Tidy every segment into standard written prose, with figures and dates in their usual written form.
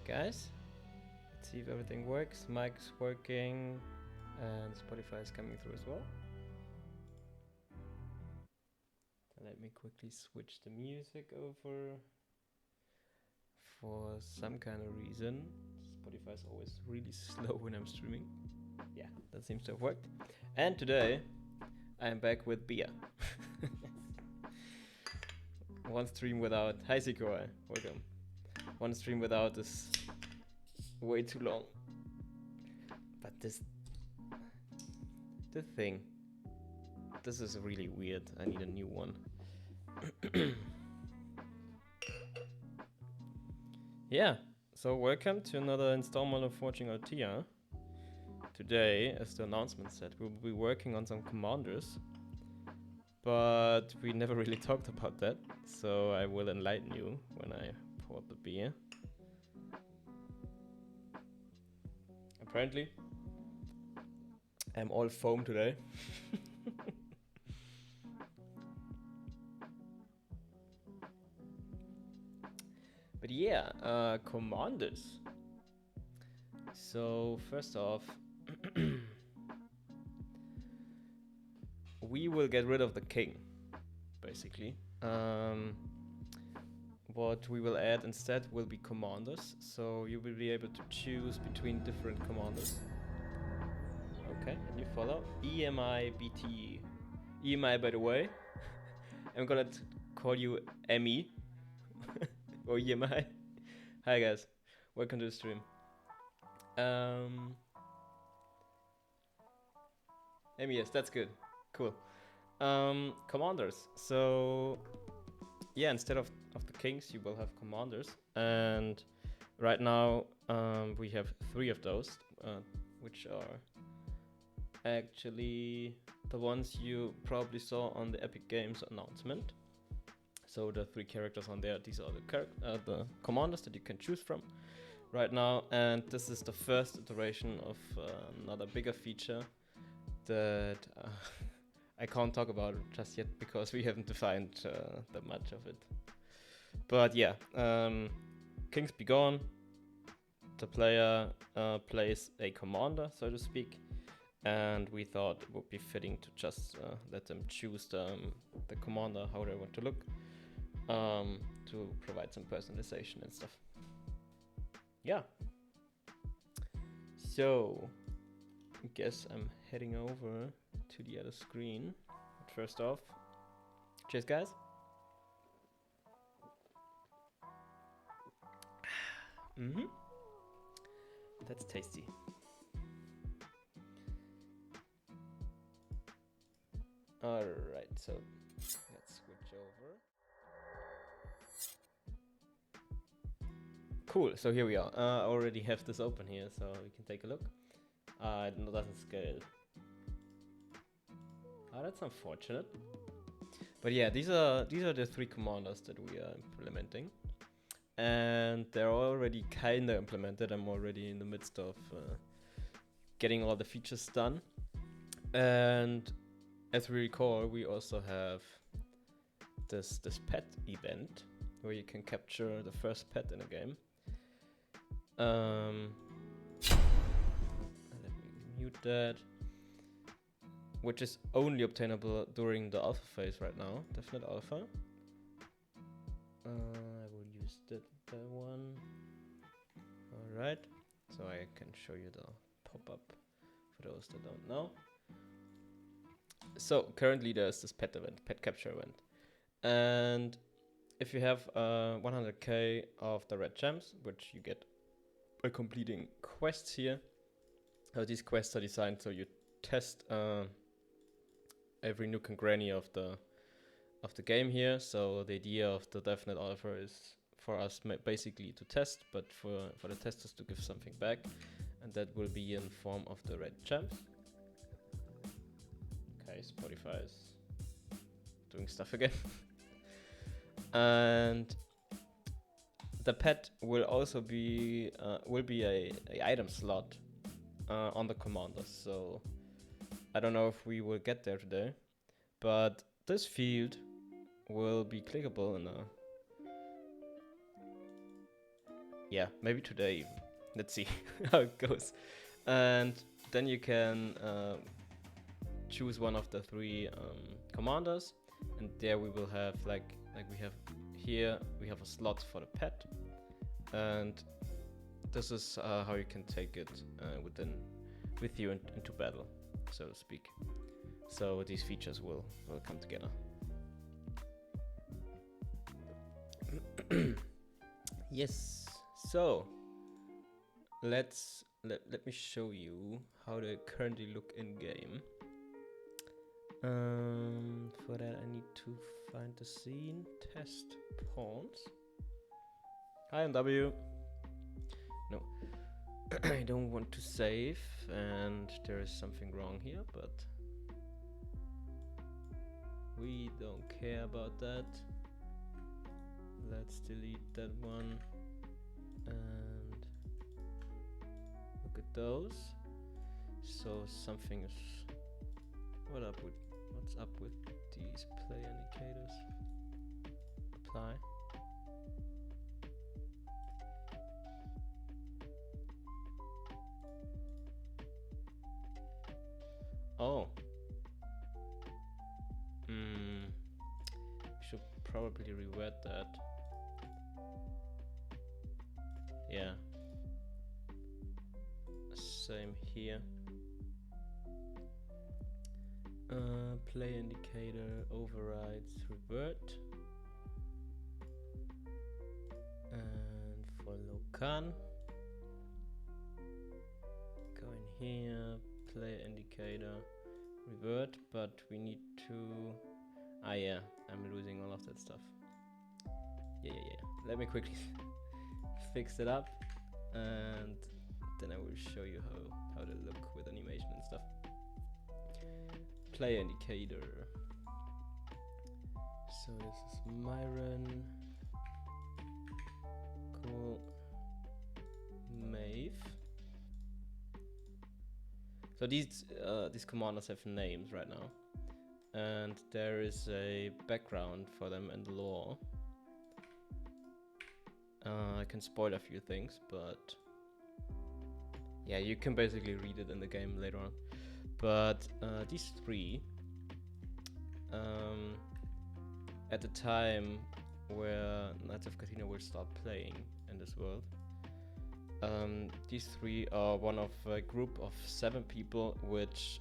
Alright guys, let's see if everything works. Mic's working and Spotify is coming through as well. Let me quickly switch the music over. For some kind of reason, Spotify is always really slow when I'm streaming. Yeah, that seems to have worked. And today, I am back with beer. One stream without... Hi Sikoi, welcome. One stream without is way too long. But this thing, this is really weird. I need a new one. Yeah, so welcome to another installment of Forging Altea. Today, as the announcement said, we'll be working on some commanders, but we never really talked about that, so I will enlighten you when I pour the beer. Apparently, I'm all foam today. But yeah, commanders. So first off, we will get rid of the king, basically. What we will add instead will be commanders. So you will be able to choose between different commanders. Okay, and you follow. EMI, BT. EMI, by the way, I'm gonna call you Emmy. Or EMI. Hi guys, welcome to the stream. Emmy, yes, that's good. Cool. Commanders. So yeah, instead of the kings, you will have commanders. And right now, we have 3 of those, which are actually the ones you probably saw on the Epic Games announcement. So the 3 characters on there, these are the commanders that you can choose from right now. And this is the first iteration of another bigger feature that I can't talk about just yet because we haven't defined that much of it. But yeah, kings be gone. The player plays a commander, so to speak. And we thought it would be fitting to just let them choose the commander, how they want to look. To provide some personalization and stuff. Yeah. So, I guess I'm heading over to the other screen. But first off, cheers guys. That's tasty. Alright, so let's switch over. Cool, so here we are. I already have this open here, so we can take a look. It doesn't scale. Oh, that's unfortunate. But yeah, these are the 3 commanders that we are implementing. And they're already kinda implemented. I'm already in the midst of getting all the features done. And as we recall, we also have this pet event where you can capture the first pet in a game. Let me mute that. Which is only obtainable during the alpha phase right now, definite alpha. I will use that one. Alright, so I can show you the pop-up for those that don't know. So currently there's this pet capture event. And if you have 100k of the red gems, which you get by completing quests here. These quests are designed so you test every nook and cranny of the game here. So the idea of the definite alpha is for us basically to test, but for the testers to give something back, and that will be in form of the red gems. Okay, Spotify is doing stuff again. And the pet will also be a item slot on the commanders. So I don't know if we will get there today, but this field will be clickable in Yeah, maybe today even. Let's see how it goes. And then you can choose one of the three commanders, and there we will have like we have here, we have a slot for the pet, and this is how you can take it with you into battle, so to speak. So these features will come together. Yes. So let me show you how they currently look in game. For that I need to find the scene. Test pawns. Hi, MW. No, I don't want to save, and there is something wrong here, but we don't care about that. Let's delete that one and look at those. So something is what's up with these play indicators? Apply. Oh. Should probably reword that. Yeah. Same here. Play indicator overrides revert. And for Locan, go in here, play indicator revert, but we need to. Yeah, I'm losing all of that stuff. Yeah. Let me quickly fix it up, and then I will show you how they look with animation and stuff. Play indicator. So this is Myron. Cool. Maeve. So these commanders have names right now, and there is a background for them and lore. I can spoil a few things, but yeah, you can basically read it in the game later on. But these three, at the time where Knights of Cathena will start playing in this world, these three are one of a group of 7 people which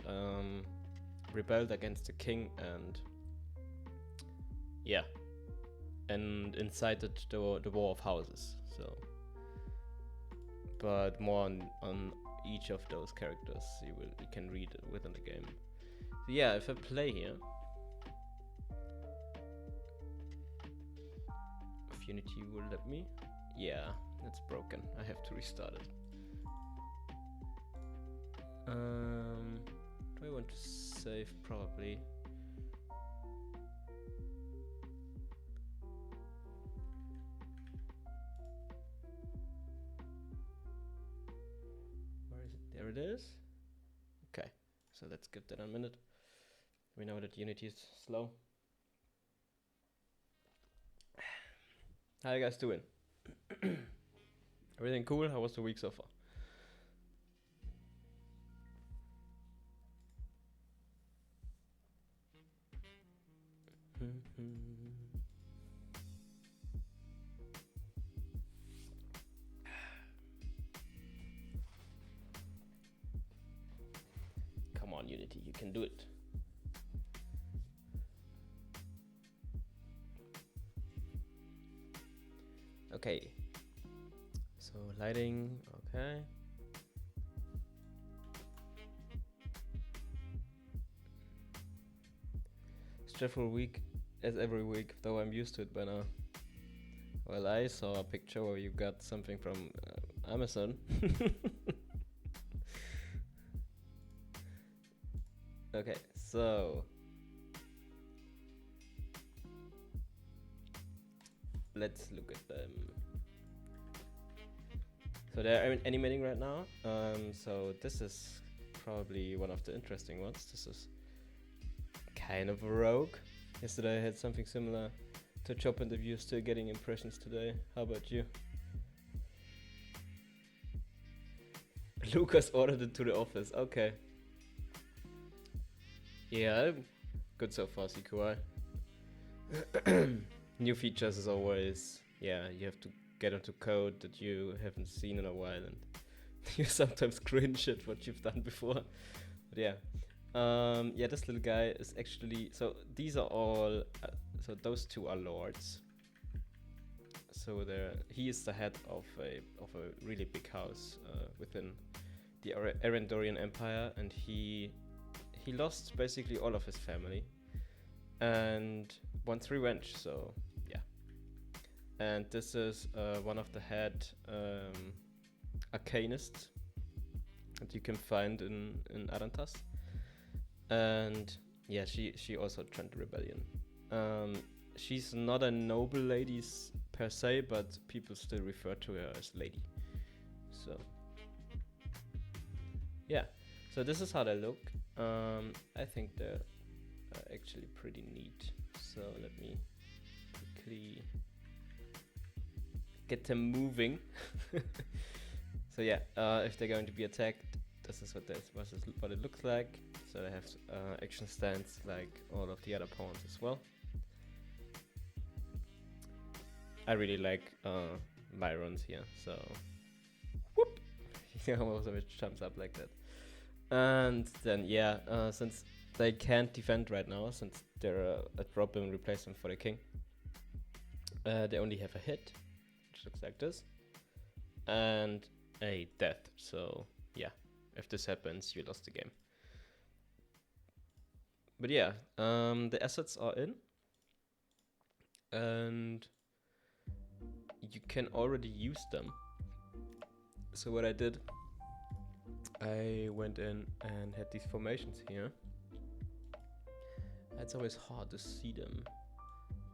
rebelled against the king and incited the War of Houses. So, but more on each of those characters you can read it within the game. So yeah, if I play here, if Unity will let me. Yeah, it's broken. I have to restart it. Do I want to save? Probably. Where is it? There it is. Okay, so let's give that a minute. We know that Unity is slow. How you guys doing? Everything cool? How was the week so far? Come on, Unity, you can do it. Okay. So lighting, okay. Stressful week as every week, though I'm used to it by now. Well, I saw a picture where you got something from Amazon. Okay, so let's look at them. So they're animating right now. So this is probably one of the interesting ones. This is kind of a rogue. Yesterday I had something similar to job interview, still getting impressions today. How about you? Lucas ordered it to the office. Okay. Yeah, good so far, CQI. New features is always, yeah, you have to get into code that you haven't seen in a while, and you sometimes cringe at what you've done before. But yeah. Yeah, this little guy is actually, so these are all, so those two are lords. So he is the head of a really big house within the Arendorian Empire, and he lost basically all of his family and wants revenge. So yeah, and this is one of the head arcanists that you can find in Arantas, and yeah, she also joined the rebellion. She's not a noble lady per se, but people still refer to her as lady. So yeah, so this is how they look. I think they're actually pretty neat. So let me quickly get them moving. So yeah, if they're going to be attacked, this is what it looks like. So they have action stance like all of the other pawns as well. I really like Myron's here, so whoop! Almost it jumps up like that. And then yeah, since they can't defend right now, since they're a drop-in replacement for the king, they only have a hit, which looks like this, and a death. So yeah, if this happens, you lost the game. But yeah, the assets are in, and you can already use them. So what I did, I went in and had these formations here. It's always hard to see them,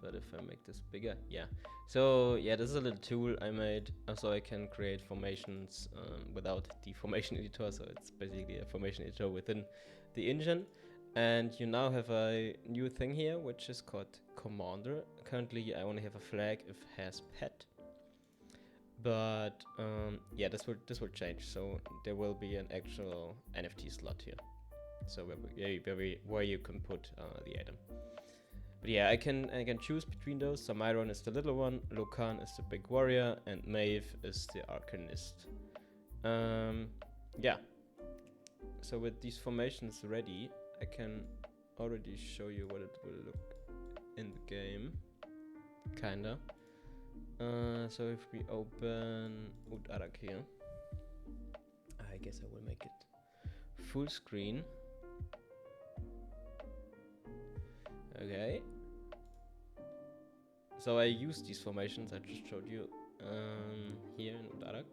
but if I make this bigger, yeah. So yeah, this is a little tool I made so I can create formations without the formation editor. So it's basically a formation editor within the engine. And you now have a new thing here, which is called Commander. Currently I only have a flag if has pet. But yeah, this will change. So there will be an actual NFT slot here. So where you can put the item. But yeah, I can choose between those. So Myron is the little one, Lokan is the big warrior, and Maeve is the arcanist. Yeah. So with these formations ready, I can already show you what it will look in the game. Kinda. So if we open Udarak here, I guess I will make it full screen. Okay. So I used these formations I just showed you here in Udarak.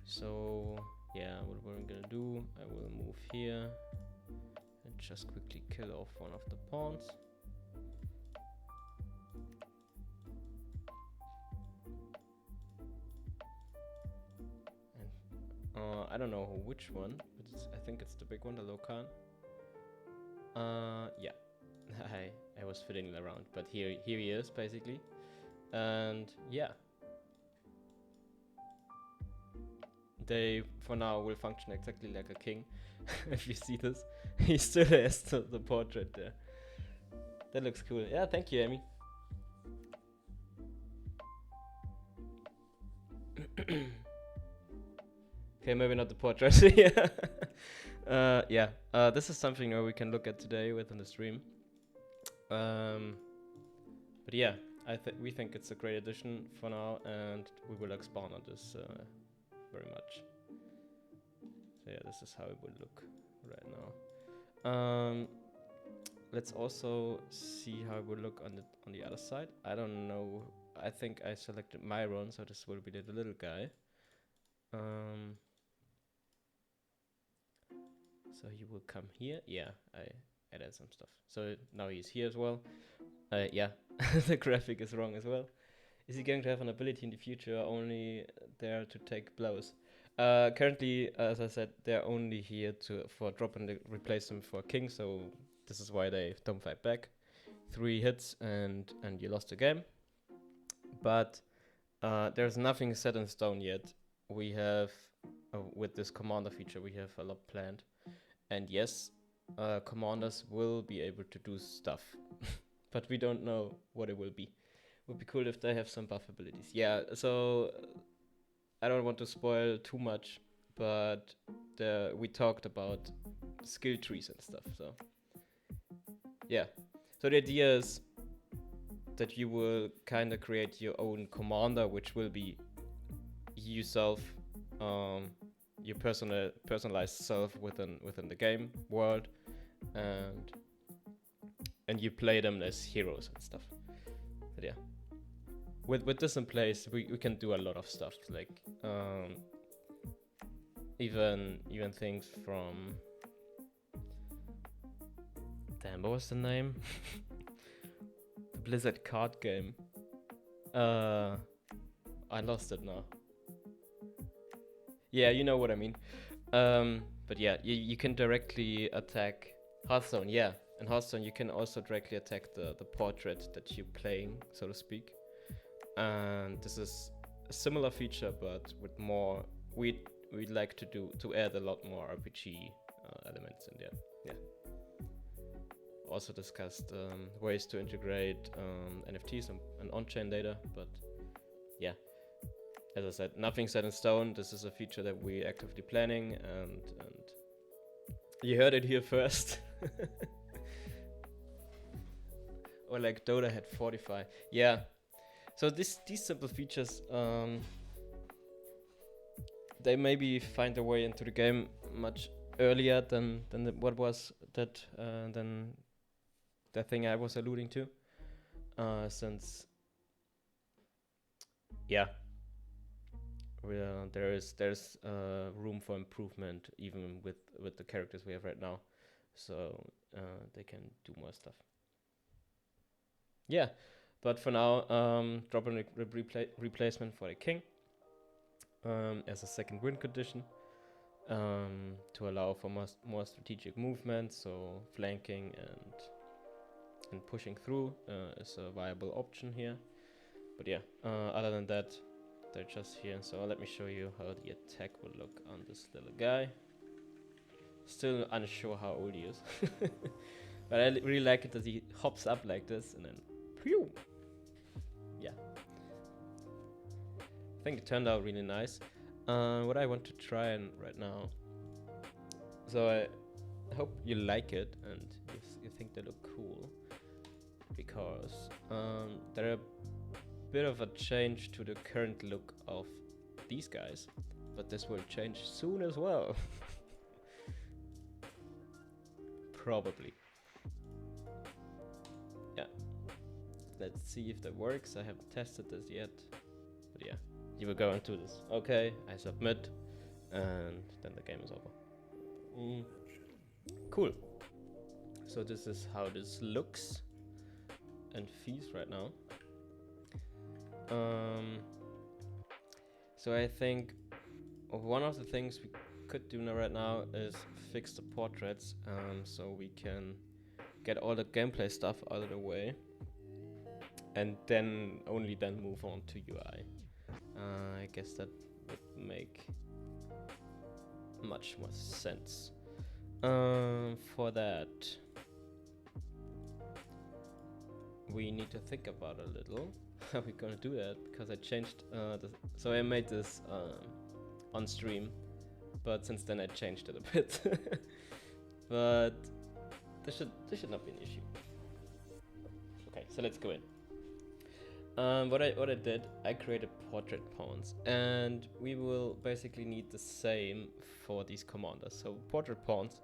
So yeah, what we're gonna do, I will move here and just quickly kill off one of the pawns. And I don't know which one, but I think it's the big one, the Lokan. Yeah, I was fiddling around, but here he is basically, and yeah, they for now will function exactly like a king. If you see this, he still has the portrait there. That looks cool. Yeah, thank you, Amy. Okay, maybe not the portrait. Yeah. Yeah. This is something we can look at today within the stream. But yeah, we think it's a great addition for now, and we will expand on this very much. So yeah, this is how it would look right now. Let's also see how it would look on the other side. I don't know. I think I selected Myron, so this will be the little guy. So he will come here. Yeah, I added some stuff. So now he's here as well. Yeah, the graphic is wrong as well. Is he going to have an ability in the future only there to take blows? Currently, as I said, they're only here for drop and replace them for king. So this is why they don't fight back. 3 hits and you lost the game. But there's nothing set in stone yet. we have with this commander feature, we have a lot planned, and yes, commanders will be able to do stuff, but we don't know what it will be. Would be cool if they have some buff abilities. Yeah, so I don't want to spoil too much, but we talked about skill trees and stuff. So yeah, so the idea is that you will kind of create your own commander, which will be yourself, your personalized self within the game world, and you play them as heroes and stuff. But yeah, with this in place, we can do a lot of stuff, like even things from, damn, what was the name? The Blizzard card game. I lost it now. Yeah, you know what I mean. But yeah, you can directly attack Hearthstone. Yeah, in Hearthstone you can also directly attack the portrait that you're playing, so to speak. And this is a similar feature, but with more. We'd like to add a lot more RPG elements in there. Yeah. Also discussed ways to integrate NFTs and on-chain data, but yeah. As I said, nothing set in stone. This is a feature that we're actively planning, and you heard it here first. Or like Dota had Fortify. Yeah. So these simple features, they maybe find their way into the game much earlier than what was that than the thing I was alluding to. Since yeah. There's room for improvement even with the characters we have right now, so they can do more stuff. Yeah, but for now, dropping a replacement for the king as a second win condition, to allow for more strategic movement, so flanking and pushing through is a viable option here. But yeah, other than that, they're just here. So let me show you how the attack will look on this little guy. Still unsure how old he is. But I really like it that he hops up like this and then phew! Yeah. I think it turned out really nice. What I want to try right now. So I hope you like it and you think they look cool. Because they're a bit of a change to the current look of these guys, but this will change soon as well. Probably. Yeah. Let's see if that works. I haven't tested this yet, but yeah, you will go into this. Okay, I submit, and then the game is over. Cool. So this is how this looks and feels right now. So I think one of the things we could do right now is fix the portraits, so we can get all the gameplay stuff out of the way, and then only then move on to UI. I guess that would make much more sense. For that, we need to think about a little how we're gonna do that, because I changed so I made this on stream, but since then I changed it a bit. But this should not be an issue. Okay, so let's go in. What I did, I created portrait pawns, and we will basically need the same for these commanders. So portrait pawns,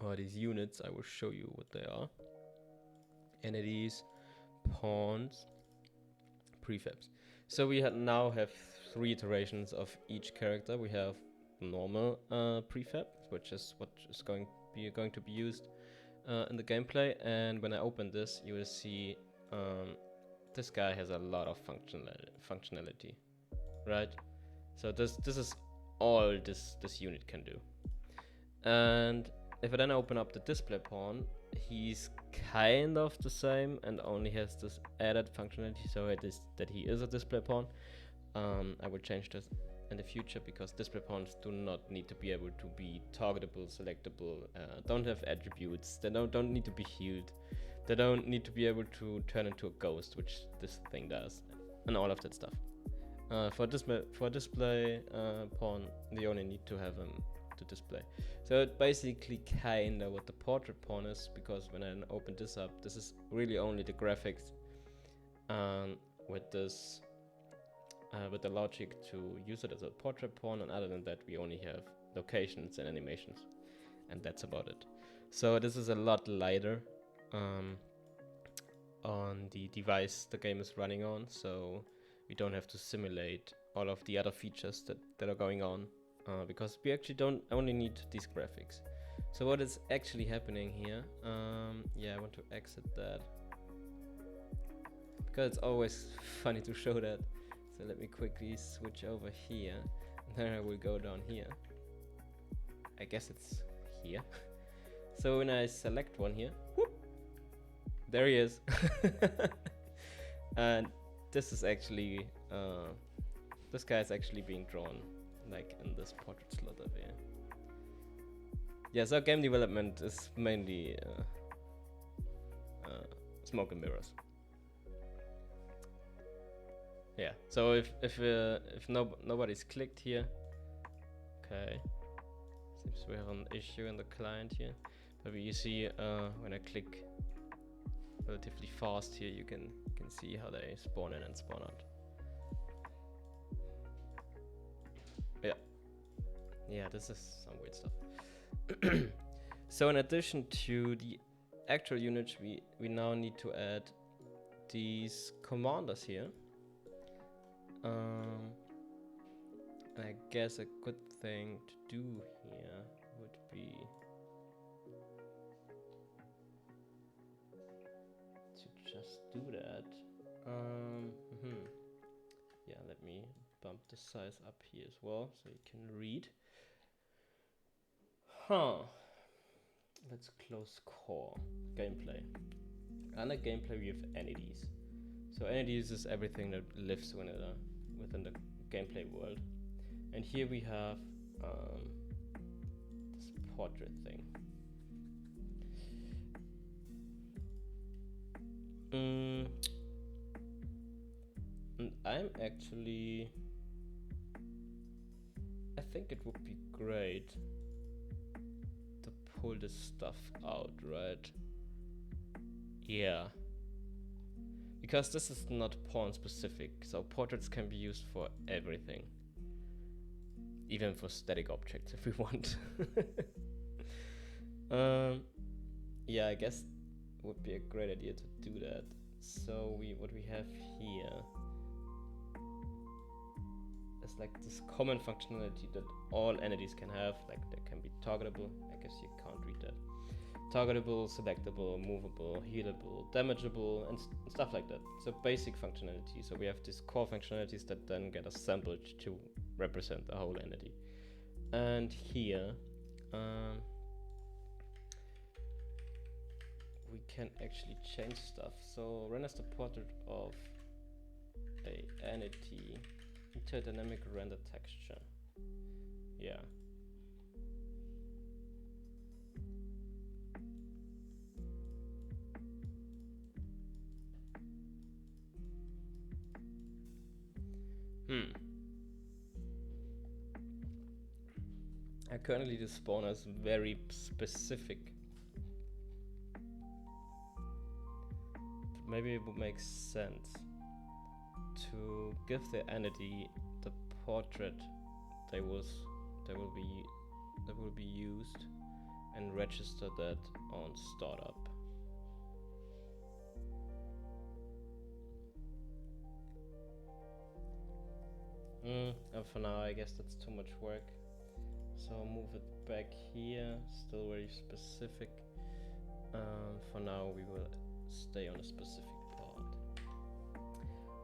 or these units, I will show you what they are. Entities, pawns, prefabs. So we now have 3 iterations of each character. We have normal prefab, which is what is going to be used in the gameplay. And when I open this, you will see this guy has a lot of functionality, right? So this is all this unit can do. And if I then open up the display pawn, he's kind of the same and only has this added functionality, so it is that he is a display pawn, I will change this in the future because display pawns do not need to be able to be targetable, selectable, don't have attributes, they don't need to be healed, they don't need to be able to turn into a ghost, which this thing does, and all of that stuff. For display pawn, they only need to have them to display. So it basically kinda what the portrait pawn is, because when I open this up, this is really only the graphics with this with the logic to use it as a portrait pawn, and other than that we only have locations and animations, and that's about it. So this is a lot lighter on the device the game is running on, so we don't have to simulate all of the other features that are going on, because we actually don't only need these graphics. So what is actually happening here, yeah, I want to exit that because it's always funny to show that. So let me quickly switch over here, and then I will go down here. I guess it's here. So when I select one here, whoop, there he is. And this is actually, this guy is actually being drawn like in this portrait slot over here. Yeah, so game development is mainly smoke and mirrors. Yeah, so if nobody's clicked here, okay, seems we have an issue in the client here, but you see when I click relatively fast here, you can see how they spawn in and spawn out. Yeah, this is some weird stuff. So in addition to the actual units, we now need to add these commanders here. I guess a good thing to do here would be to just do that. Yeah, let me bump the size up here as well so you can read. Let's close core gameplay. Under gameplay we have entities. So entities is everything that lives within the gameplay world. And here we have this portrait thing. And I'm actually, I think it would be great to pull this stuff out, right? Yeah. Because this is not pawn specific, so portraits can be used for everything. Even for static objects if we want. Yeah, I guess it would be a great idea to do that. So what we have here is like this common functionality that all entities can have, like they can be targetable, I guess you can't read that. Targetable, selectable, movable, healable, damageable, and stuff like that. So basic functionality. So we have these core functionalities that then get assembled to represent the whole entity. And here we can actually change stuff. So run as the portrait of a entity into a dynamic render texture. Yeah. Currently the spawner is very specific. But maybe it would make sense to give the entity the portrait that will be used and register that on startup. And for now I guess that's too much work. So I'll move it back here, still very specific. For now we will stay on a specific part.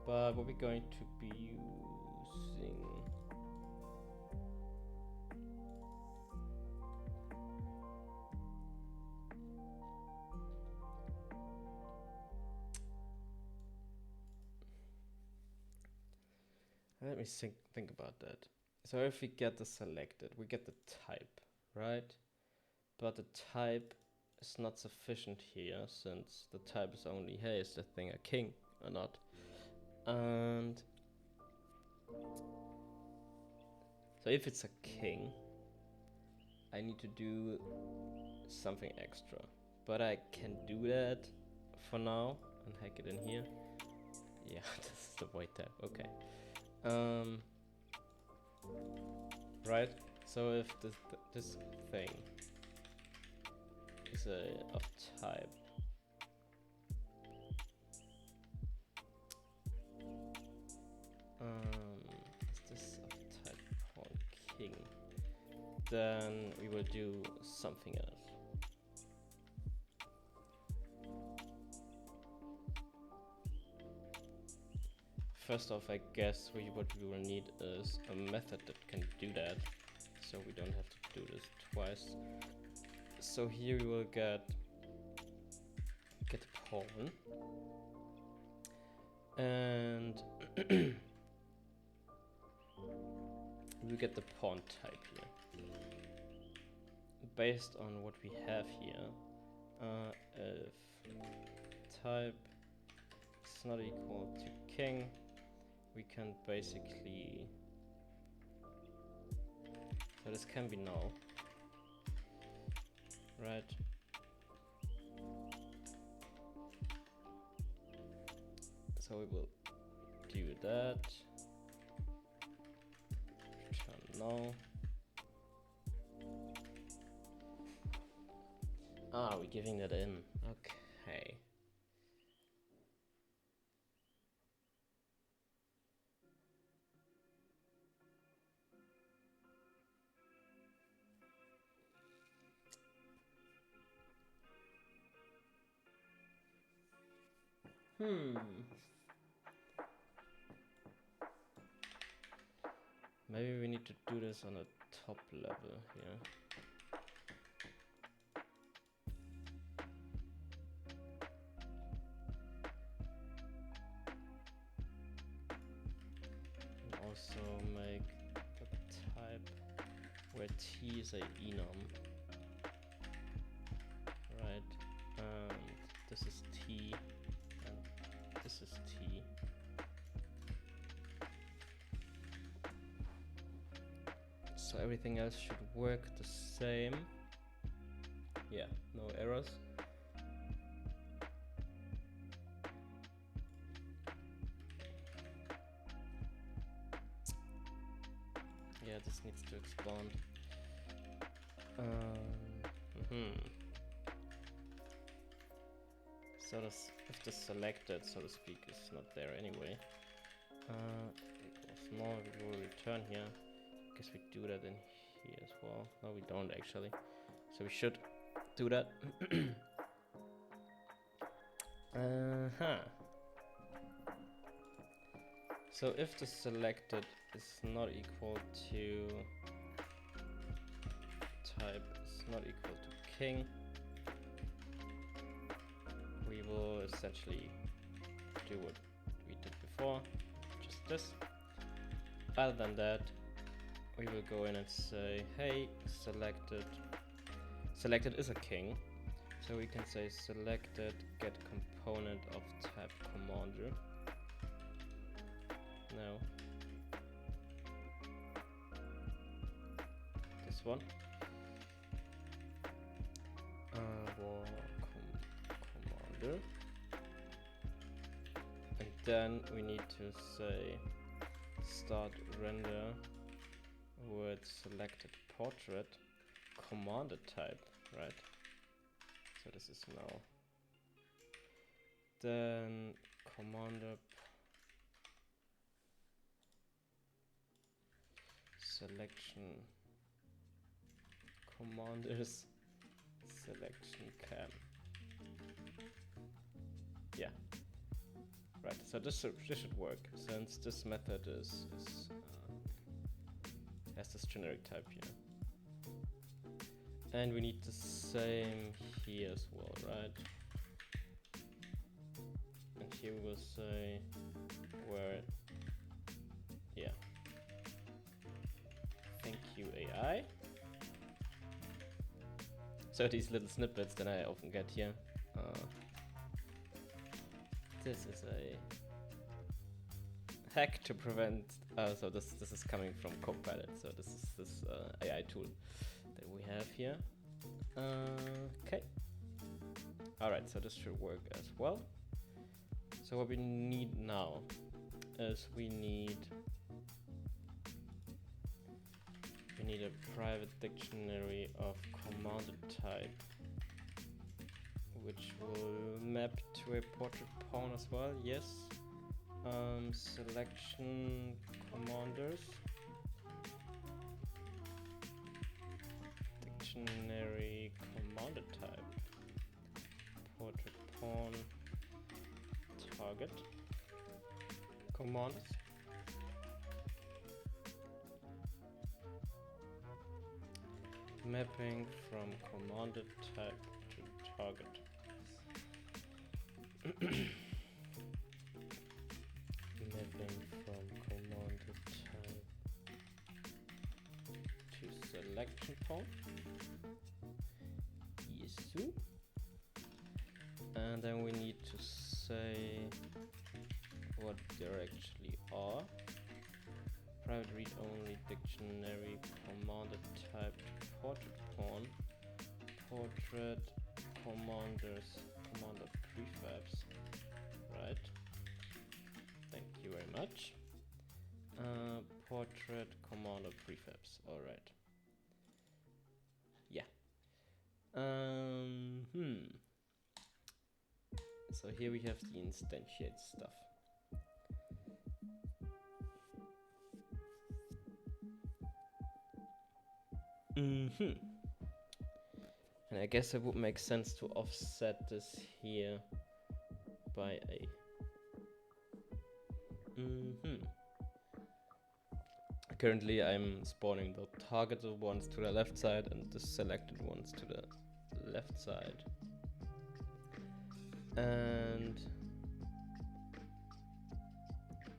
But what we're going to be using Let me think about that. So if we get the selected, we get the type, right? But the type is not sufficient here, since the type is only, hey, is the thing a king or not? And so if it's a king, I need to do something extra. But I can do that for now and hack it in here. Yeah, this is the white tab, okay. Right, so if this thing is of type is this of type pawn king, then we will do something else. First off, I guess what we will need is a method that can do that, so we don't have to do this twice. So here we will get pawn, and we get the pawn type here. Based on what we have here, if type is not equal to king, we can basically, so this can be null, right? So we will do that, return null. We're giving that in, okay. Maybe we need to do this on a top level here. And also make the type where T is a enum. Right, and this is T, and this is T. So everything else should work the same. Yeah, no errors. Yeah, this needs to expand. So if the selected, so to speak, is not there anyway, equals null, we will return here. Guess we do that in here as well. No, we don't actually. So we should do that. So if the selected is not equal to type is not equal to king, we will essentially do what we did before, just this. Other than that, we will go in and say, hey, selected is a king, so we can say selected get component of type commander. No, this one. Commander, and then we need to say start render with selected portrait commander type, right? So this is null. Then commander selection commanders selection cam. Yeah, right. So this should work, since this method has this generic type here. And we need the same here as well, right? And here we will say where Yeah. Thank you, AI. So these little snippets that I often get here. This is a hack to prevent. So this is coming from Copilot. So this is this AI tool that we have here. Okay. All right. So this should work as well. So what we need now is we need a private dictionary of commanded type, which will map to a portrait pawn as well. Yes. Selection commanders. Dictionary commanded type. Portrait pawn. Target. Commanders. Mapping from commanded type to target. Mapping from commanded type to selection pawn. Yes. And then we need to say what there actually are. Private read-only dictionary commanded type portrait pawn. Portrait commanders commander prefabs. Right. Thank you very much. Portrait commander prefabs. All right. Yeah. So here we have the instantiate stuff. And I guess it would make sense to offset this here by a Currently I'm spawning the targeted ones to the left side and the selected ones to the left side. And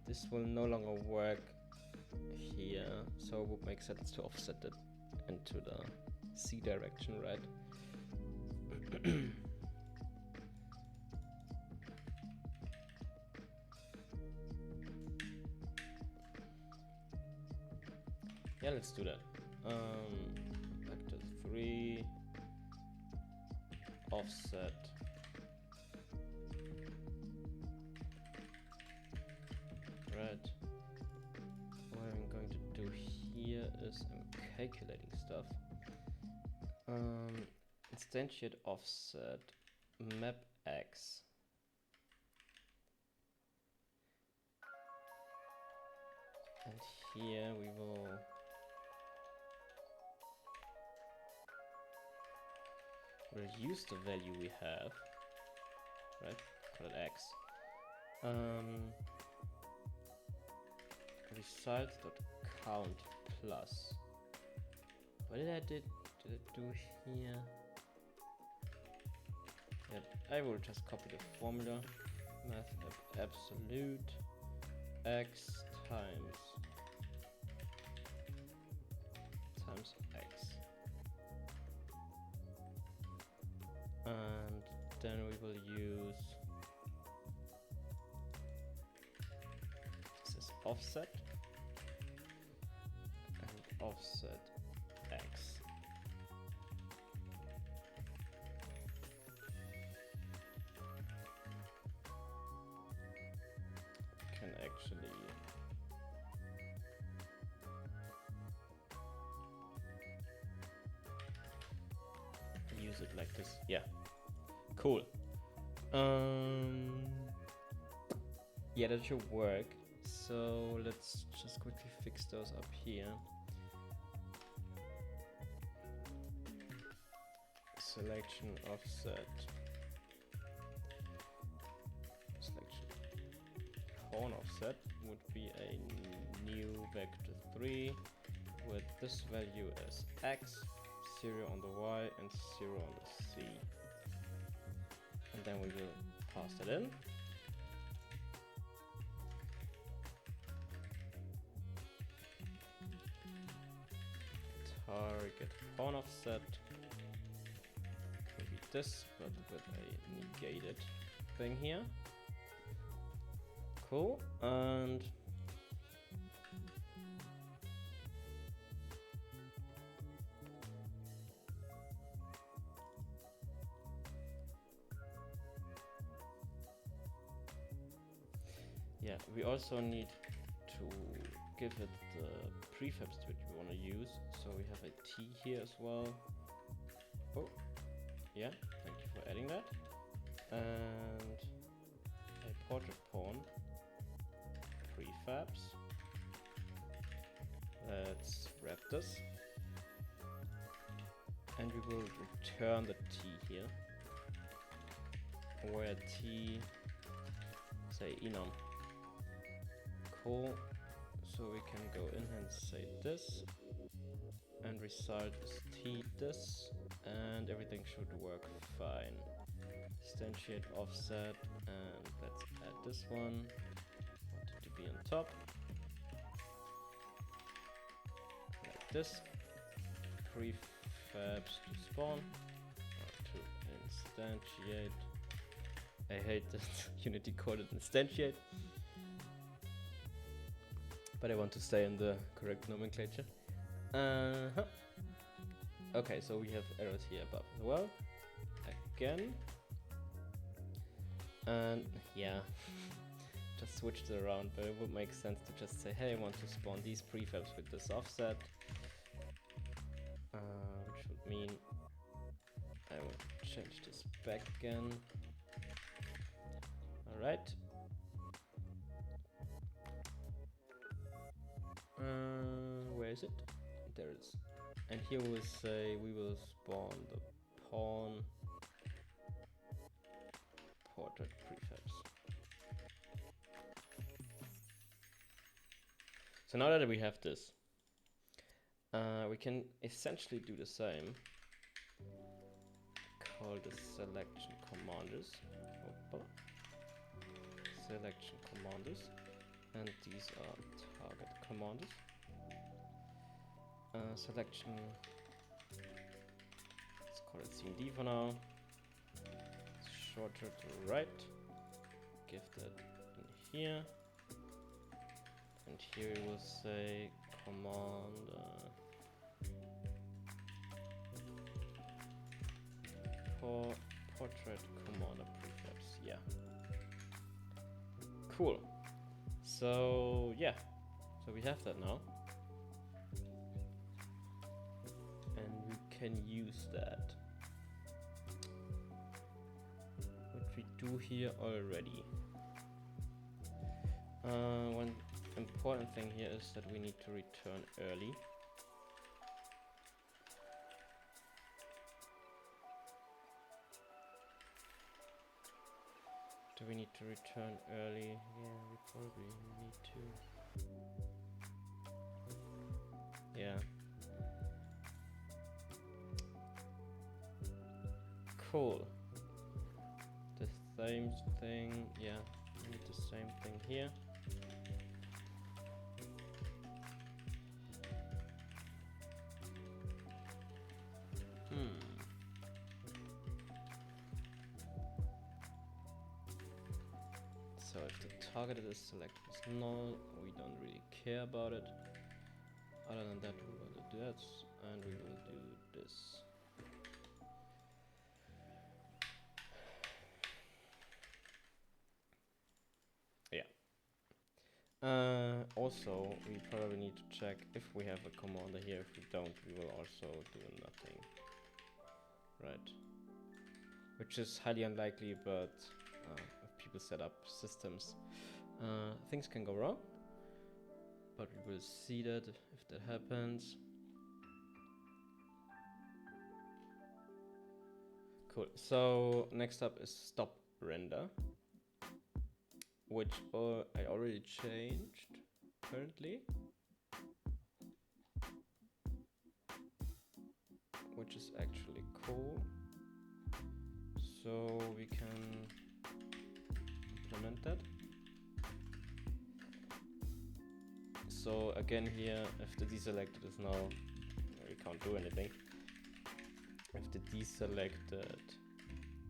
this will no longer work here, so it would make sense to offset it into the C direction, right? Yeah, let's do that. Vector 3 offset. Right. What I'm going to do here is I'm calculating stuff. Instantiate offset map x. And here we will reduce the value we have, right? Call it x. Result.count plus. What did I do here? Yep, I will just copy the formula. Math absolute x times x. And then we will use this offset and offset x. Can actually use it like this. Yeah. Cool. Yeah, that should work. So let's just quickly fix those up here. Selection offset. Selection pawn offset would be a new vector 3 with this value as x, 0 on the y and 0 on the c. And then we will pass that in. target pawn offset. Maybe this, but with a negated thing here. Cool, and yeah, we also need to give it the prefabs which we want to use. So we have a T here as well. Oh, yeah, thank you for adding that. And a portrait pawn prefabs. Let's wrap this. And we will return the T here. Where T, say enum. Cool. So we can go in and say this. And result is T this. And everything should work fine. Instantiate offset, and let's add this one. Want it to be on top. Like this. Prefabs to spawn. Or to instantiate. I hate that Unity called it instantiate. But I want to stay in the correct nomenclature. Okay, so we have arrows here above as well. Again. And yeah, just switched it around, but it would make sense to just say, hey, I want to spawn these prefabs with this offset. Which would mean I will change this back again. Alright. Where is it? There it is. And here we will say we will spawn the pawn portrait prefabs. So now that we have this, we can essentially do the same. Call this selection commanders. Selection commanders, and these are target commanders. Selection, let's call it CMD for now. Shorter to right. Give that in here. And here we will say command portrait commander prefabs. Yeah. Cool. So yeah. So we have that now. And we can use that. What we do here already. One important thing here is that we need to return early. Do we need to return early? Yeah, we probably need to. Yeah. Cool. The same thing, yeah, we need the same thing here. So if the targeted is selected as null, we don't really care about it. Other than that, we will do that, and we will do this. Yeah. Also, we probably need to check if we have a commander here. If we don't, we will also do nothing. Right. Which is highly unlikely, but if people set up systems, things can go wrong. But we will see that if that happens. Cool. So next up is stop render, which I already changed currently, which is actually cool. So we can implement that. So again here, if the deselected is now, we can't do anything. I have to deselect it.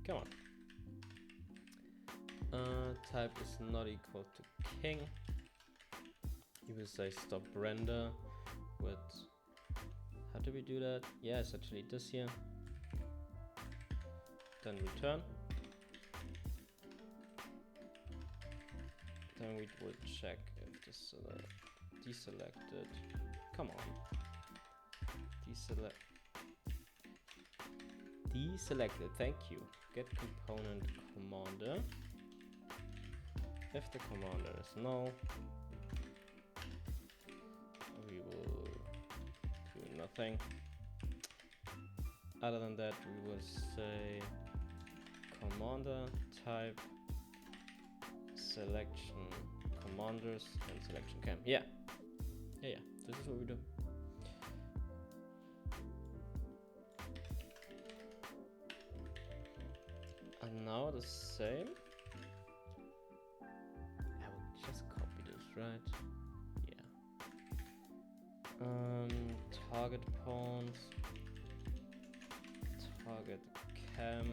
Come on. Type is not equal to king. You will say stop render with, how do we do that? Yeah, it's actually this here. Then return. Then we would check if this deselected. Come on. Deselected, thank you. Get component commander. If the commander is null, we will do nothing. Other than that, we will say commander type selection commanders and selection cam. Yeah. This is what we do. And now the same. I will just copy this, right? Yeah. Target pawns. Target cam.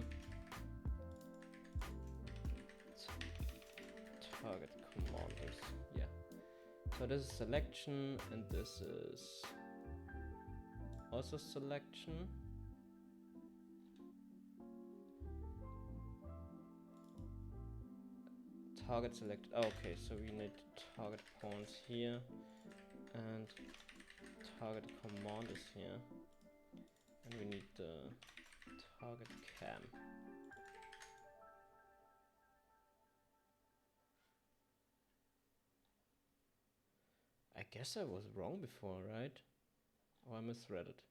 Target commanders. Yeah. So this is selection and this is also selection. Target selected. Oh, okay, so we need target pawns here and target commanders here. And we need the target cam. I guess I was wrong before, right? Or I misread it.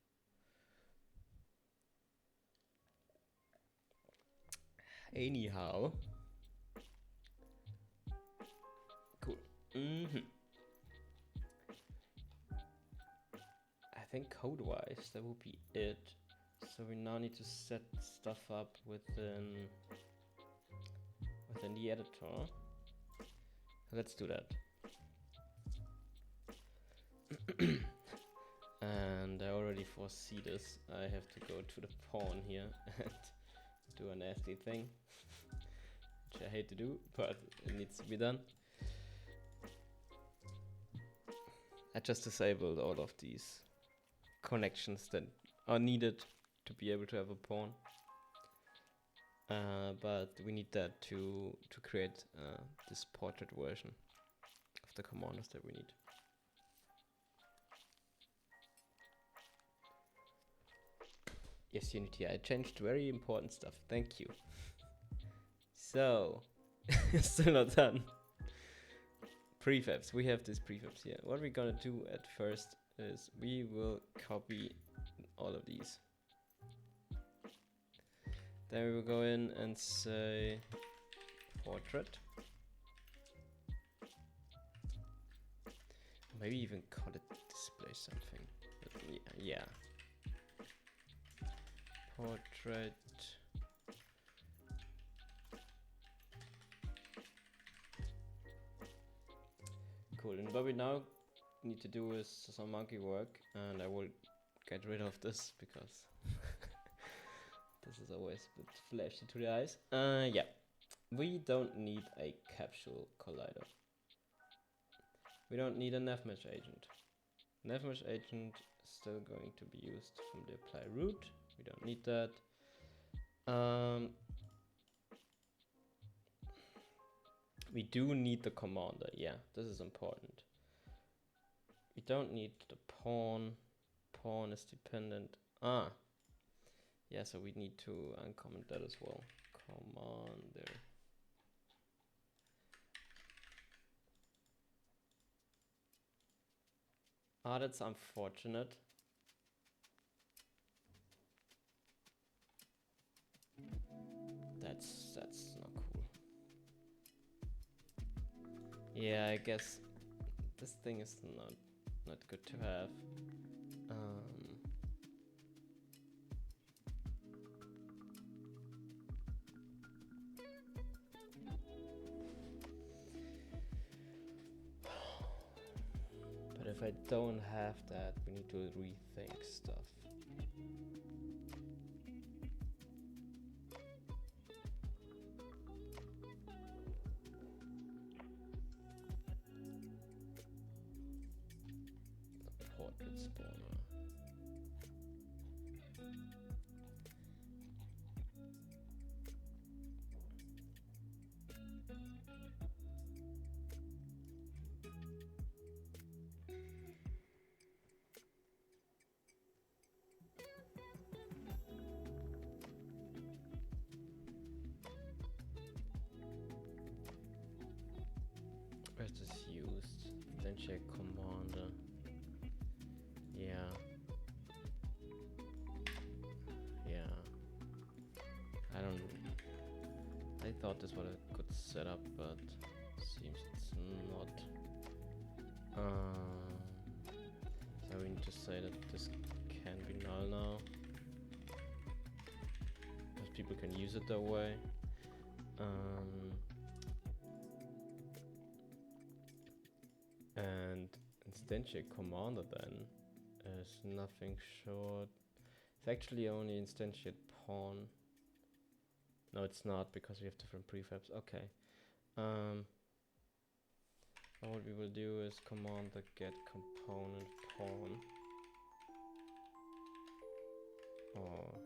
Anyhow. Cool. I think code-wise that will be it. So we now need to set stuff up within the editor. Let's do that. And I already foresee this. I have to go to the pawn here and do a nasty thing, which I hate to do, but it needs to be done. I just disabled all of these connections that are needed to be able to have a pawn. But we need that to create this portrait version of the commanders that we need. Yes, Unity, I changed very important stuff. Thank you. So, still not done. Prefabs. We have these prefabs here. What we're gonna do at first is we will copy all of these. Then we will go in and say portrait. Maybe even call it display something. But yeah. Portrait. Cool. And what we now need to do is some monkey work, and I will get rid of this because this is always a bit flashy to the eyes. Yeah. We don't need a capsule collider. We don't need a navmesh agent. Navmesh agent is still going to be used from the apply root. We don't need that. We do need the commander. Yeah, this is important. We don't need the pawn. Pawn is dependent. Yeah, so we need to uncomment that as well. Commander. That's unfortunate. That's not cool. Yeah, I guess this thing is not good to have. But if I don't have that, we need to rethink stuff. Portrait spawner. Where's this used? Then check commander. Yeah. I thought this was a good setup, but seems it's not. So we need to say that this can be null now, because people can use it that way. And instantiate commander then is nothing short. It's actually only instantiate pawn. No, it's not, because we have different prefabs. Okay. What we will do is command the get component pawn, or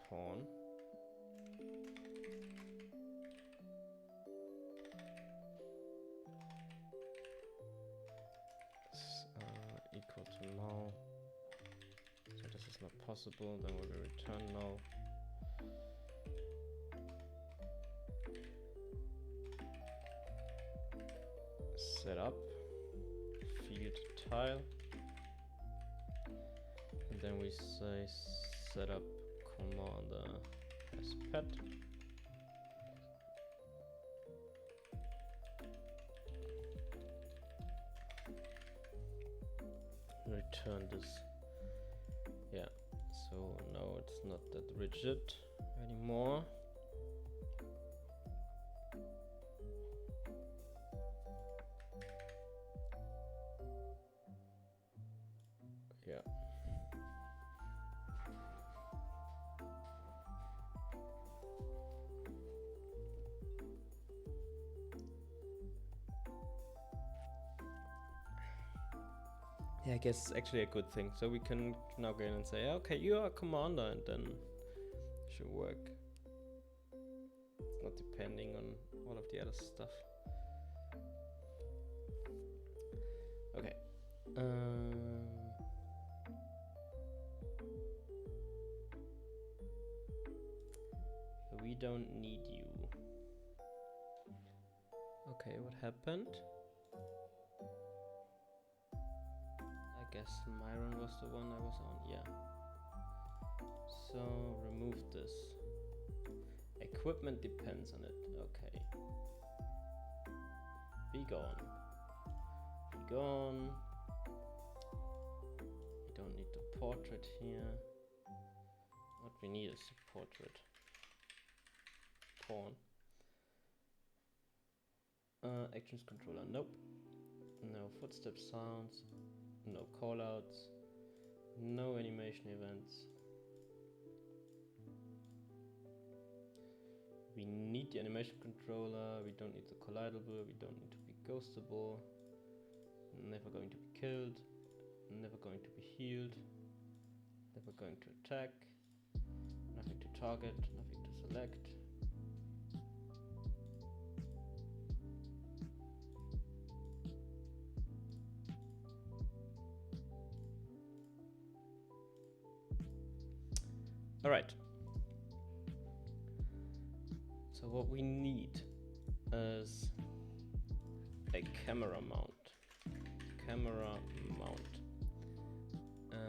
pawn. Equal to null. So this is not possible. Then we will return null. Set up field tile, and then we say set up commander as pet. Return this. Yeah, so now it's not that rigid anymore. Yeah. Yeah, I guess it's actually a good thing. So we can now go in and say, okay, you are a commander, and then it should work. It's not depending on all of the other stuff. Okay. We don't need you. Okay, what happened? I guess Myron was the one I was on, yeah. So remove this. Equipment depends on it, okay. Be gone. Be gone. We don't need the portrait here. What we need is the portrait. Pawn. Actions controller, nope. No footstep sounds. No callouts, no animation events. We need the animation controller, we don't need the collidable, we don't need to be ghostable, never going to be killed, never going to be healed, never going to attack, nothing to target, nothing to select. All right. So what we need is a camera mount. Camera mount. And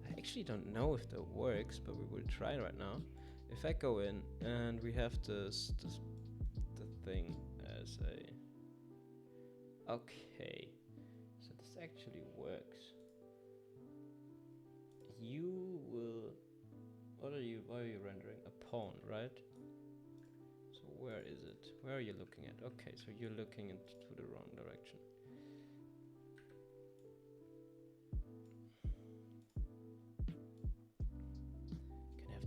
I actually don't know if that works, but we will try right now. If I go in and we have this thing as a, okay, so this actually works. You will, why are you rendering a pawn, right? So where is it? Where are you looking at? Okay, so you're looking into the wrong direction.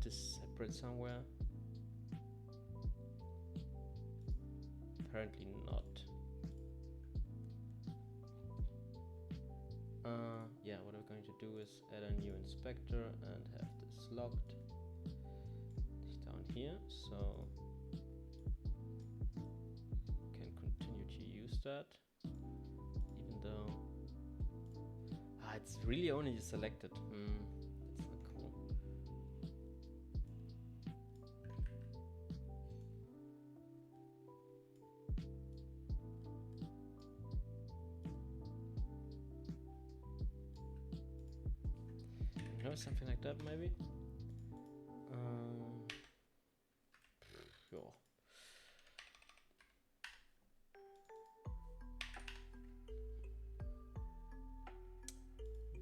this separate somewhere? Apparently not. Yeah, what we're going to do is add a new inspector and have this logged down here, so can continue to use that, even though it's really only selected. That's not cool. You know, something like that maybe. Sure.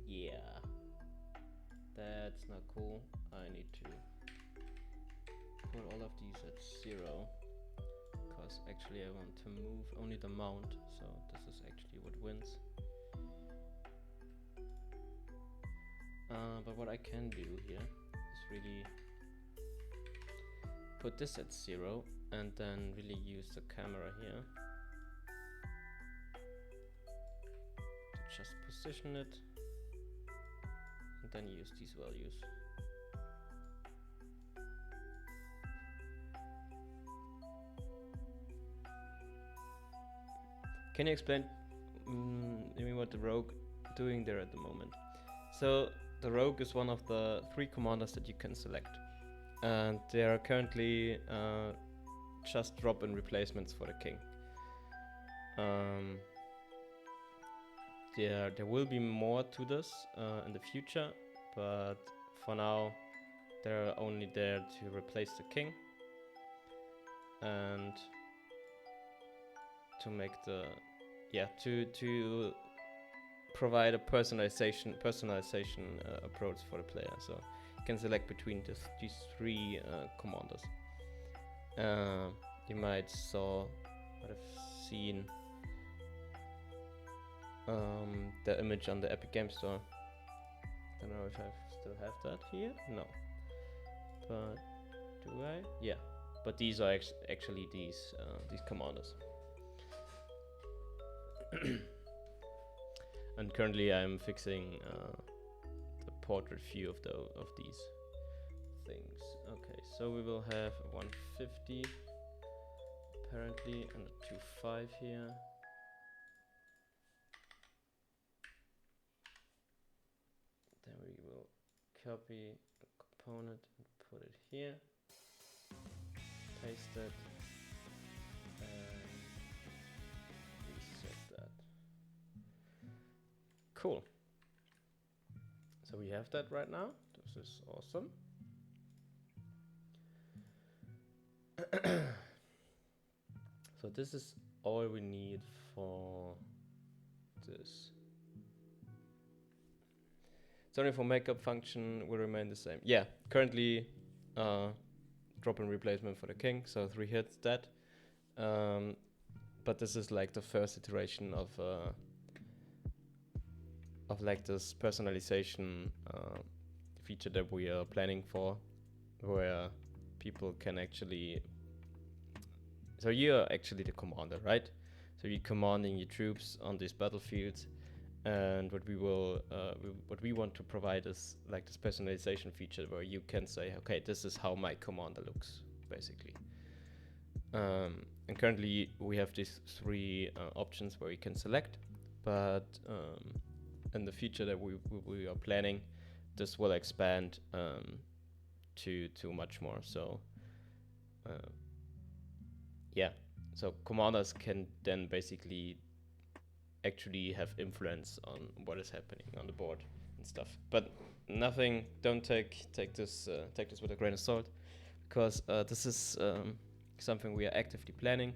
Yeah, that's not cool. I need to put all of these at 0, because actually I want to move only the mount, so this is actually what wins. But what I can do here is really put this at 0 and then really use the camera here to just position it and then use these values. Can you explain what the rogue doing there at the moment? So the rogue is one of the 3 commanders that you can select, and they are currently just drop-in replacements for the king. There will be more to this in the future, but for now they're only there to replace the king and to make the to provide a personalization approach for the player. So you can select between these 3 commanders. You might have seen the image on the Epic Game Store. Don't know if I still have that here. No, but do I? Yeah, but these are actually these commanders. And currently I'm fixing the portrait view of these things. Okay, so we will have a 150 apparently and a 25 here. Then we will copy the component and put it here, paste it, and reset that. Cool. So we have that right now. This is awesome. So this is all we need for this. Sorry, for makeup function will remain the same. Yeah, currently drop-in replacement for the king, so 3 hits dead. But this is like the first iteration of like this personalization feature that we are planning for, where people can actually. So you're actually the commander, right? So you're commanding your troops on these battlefields, and what we want to provide is like this personalization feature where you can say, okay, this is how my commander looks, basically. And currently we have these 3 options where you can select, but in the future that we are planning, this will expand to much more. So yeah, so commanders can then basically actually have influence on what is happening on the board and stuff. But nothing. Don't take this with a grain of salt, because this is something we are actively planning.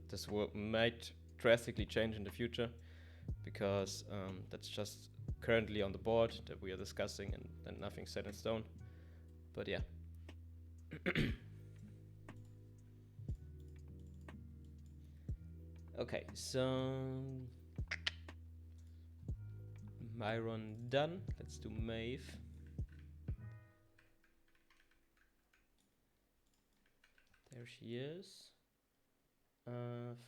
This might drastically change in the future, because that's just currently on the board that we are discussing, and nothing's set in stone. But yeah. Okay, so Myron done. Let's do Maeve. There she is.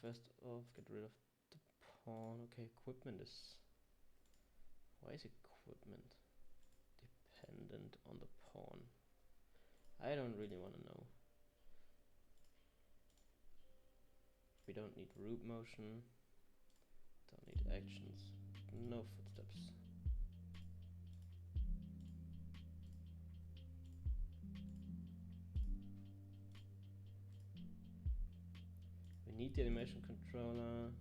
First off, get rid of the pawn. Okay, equipment is... Why is equipment dependent on the pawn? I don't really want to know. We don't need root motion. Don't need actions. No footsteps. We need the animation controller.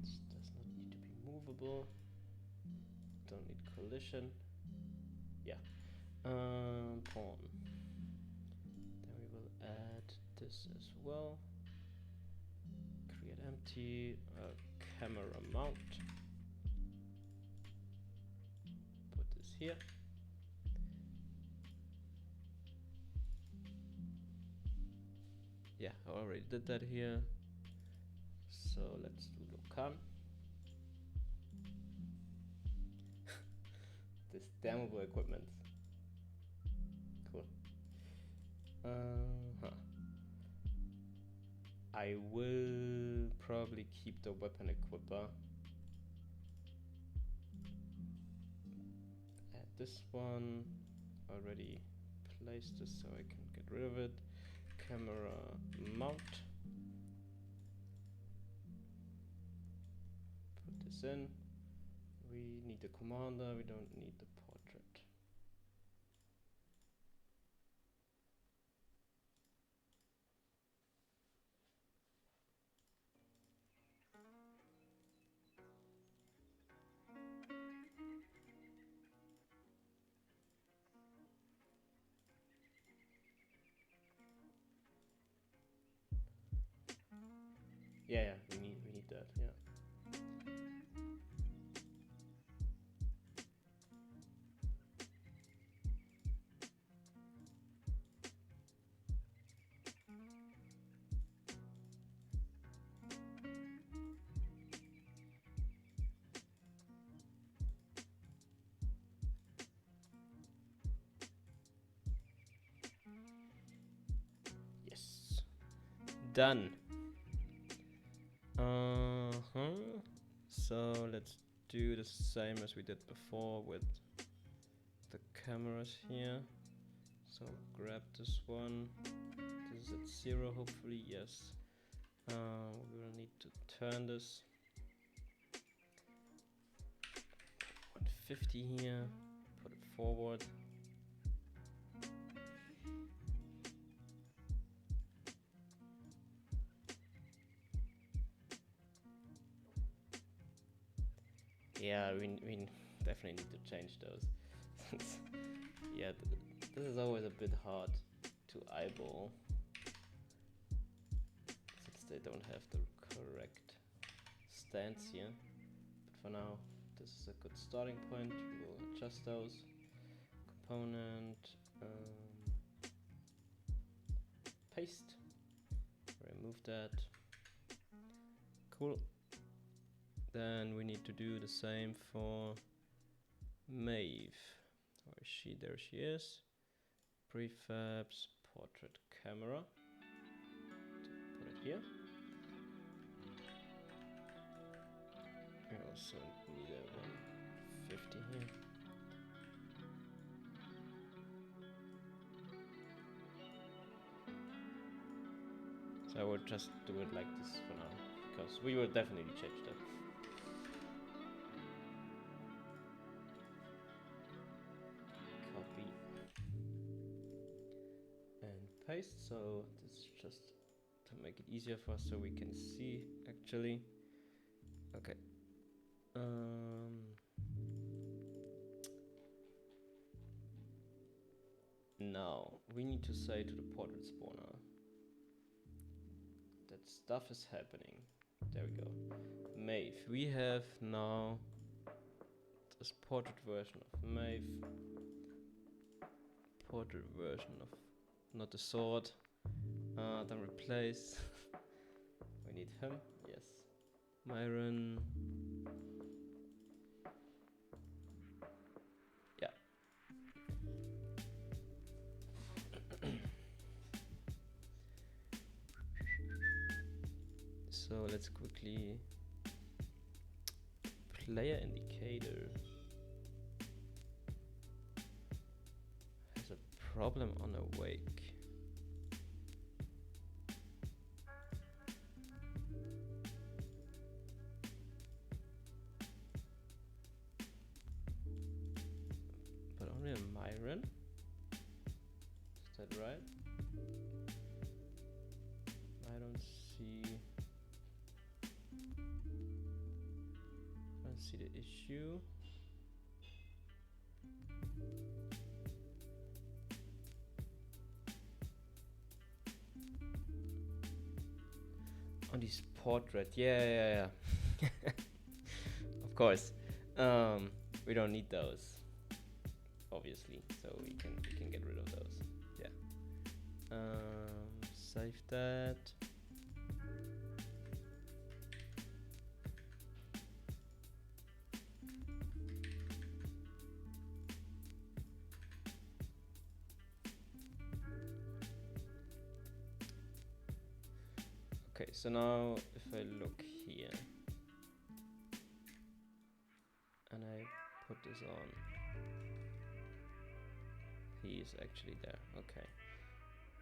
This does not need to be movable. Don't need collision. Yeah. Pawn. Then we will add this as well. Create empty. Camera mount. Put this here. Yeah, I already did that here. So let's do Locan. This dammable equipment. Cool. I will probably keep the weapon equipper. Add this one. Already placed this so I can get rid of it. Camera mount. Put this in. We need the commander, we don't need the portrait. Yeah, we need that, yeah. Yes. Done. So let's do the same as we did before with the cameras here. So grab this one. This is at 0, hopefully, yes. We will need to turn this 150 here, put it forward. Yeah, we definitely need to change those. Yeah, this is always a bit hard to eyeball since they don't have the correct stance here. But for now, this is a good starting point. We will adjust those. Component, paste, remove that. Cool. Then we need to do the same for Maeve. Where is she? There she is. Prefabs, portrait camera. Put it here. We also need a 150 here. So I would just do it like this for now, because we will definitely change that. Copy and paste. So this is just to make it easier for us so we can see actually. Okay. Now we need to say to the portrait spawner that stuff is happening. There we go. Maeve. We have now this portrait version of Maeve. Portrait version of not the sword. Then replace. We need him. Yes. Myron. Yeah. So let's quickly player indicator has a problem on awake. But only a Myron? Is that right? I don't see the issue. On this portrait, yeah. Of course. We don't need those, obviously, so we can get rid of those. Yeah. Save that. Okay, so now if I look here and I put this on, he is actually there. Okay.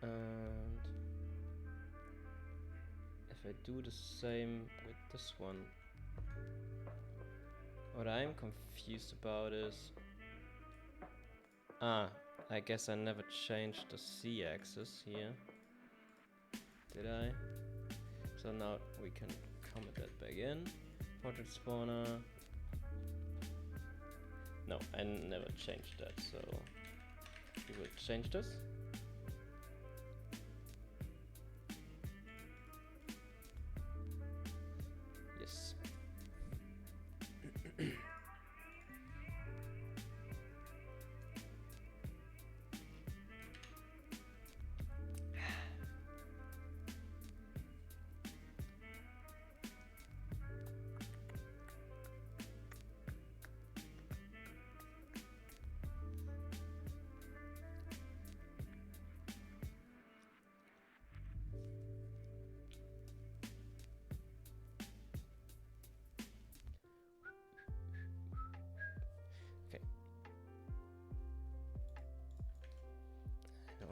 And if I do the same with this one, what I'm confused about is, I guess I never changed the Z-axis here. Did I? So now we can comment that back in. Portrait spawner. No, I never changed that, so we will change this. Yes.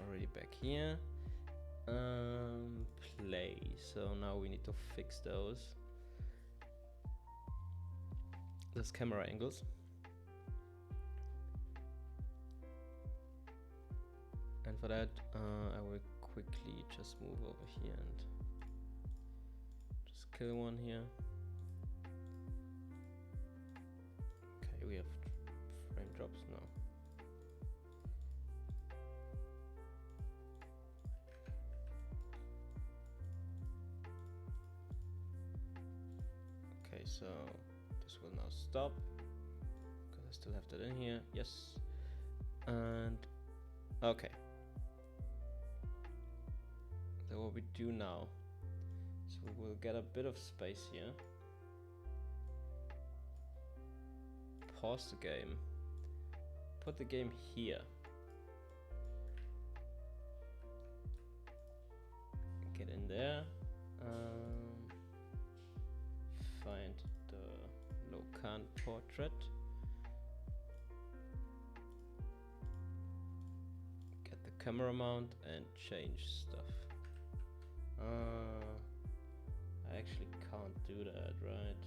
Already back here. Play. So now we need to fix those camera angles. And for that, I will quickly just move over here and just kill one here. Okay, we have frame drops now. Okay, so this will now stop because I still have that in here. Yes. And okay. So what we do now, so we will get a bit of space here. Pause the game. Put the game here. Get in there. Find the Locan portrait. Get the camera mount and change stuff. I actually can't do that, right?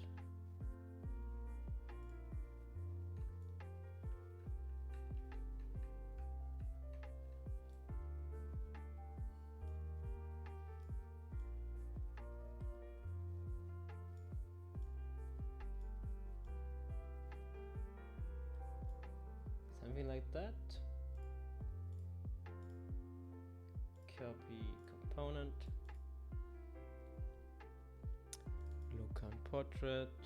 Something like that. Copy component. Locan portrait.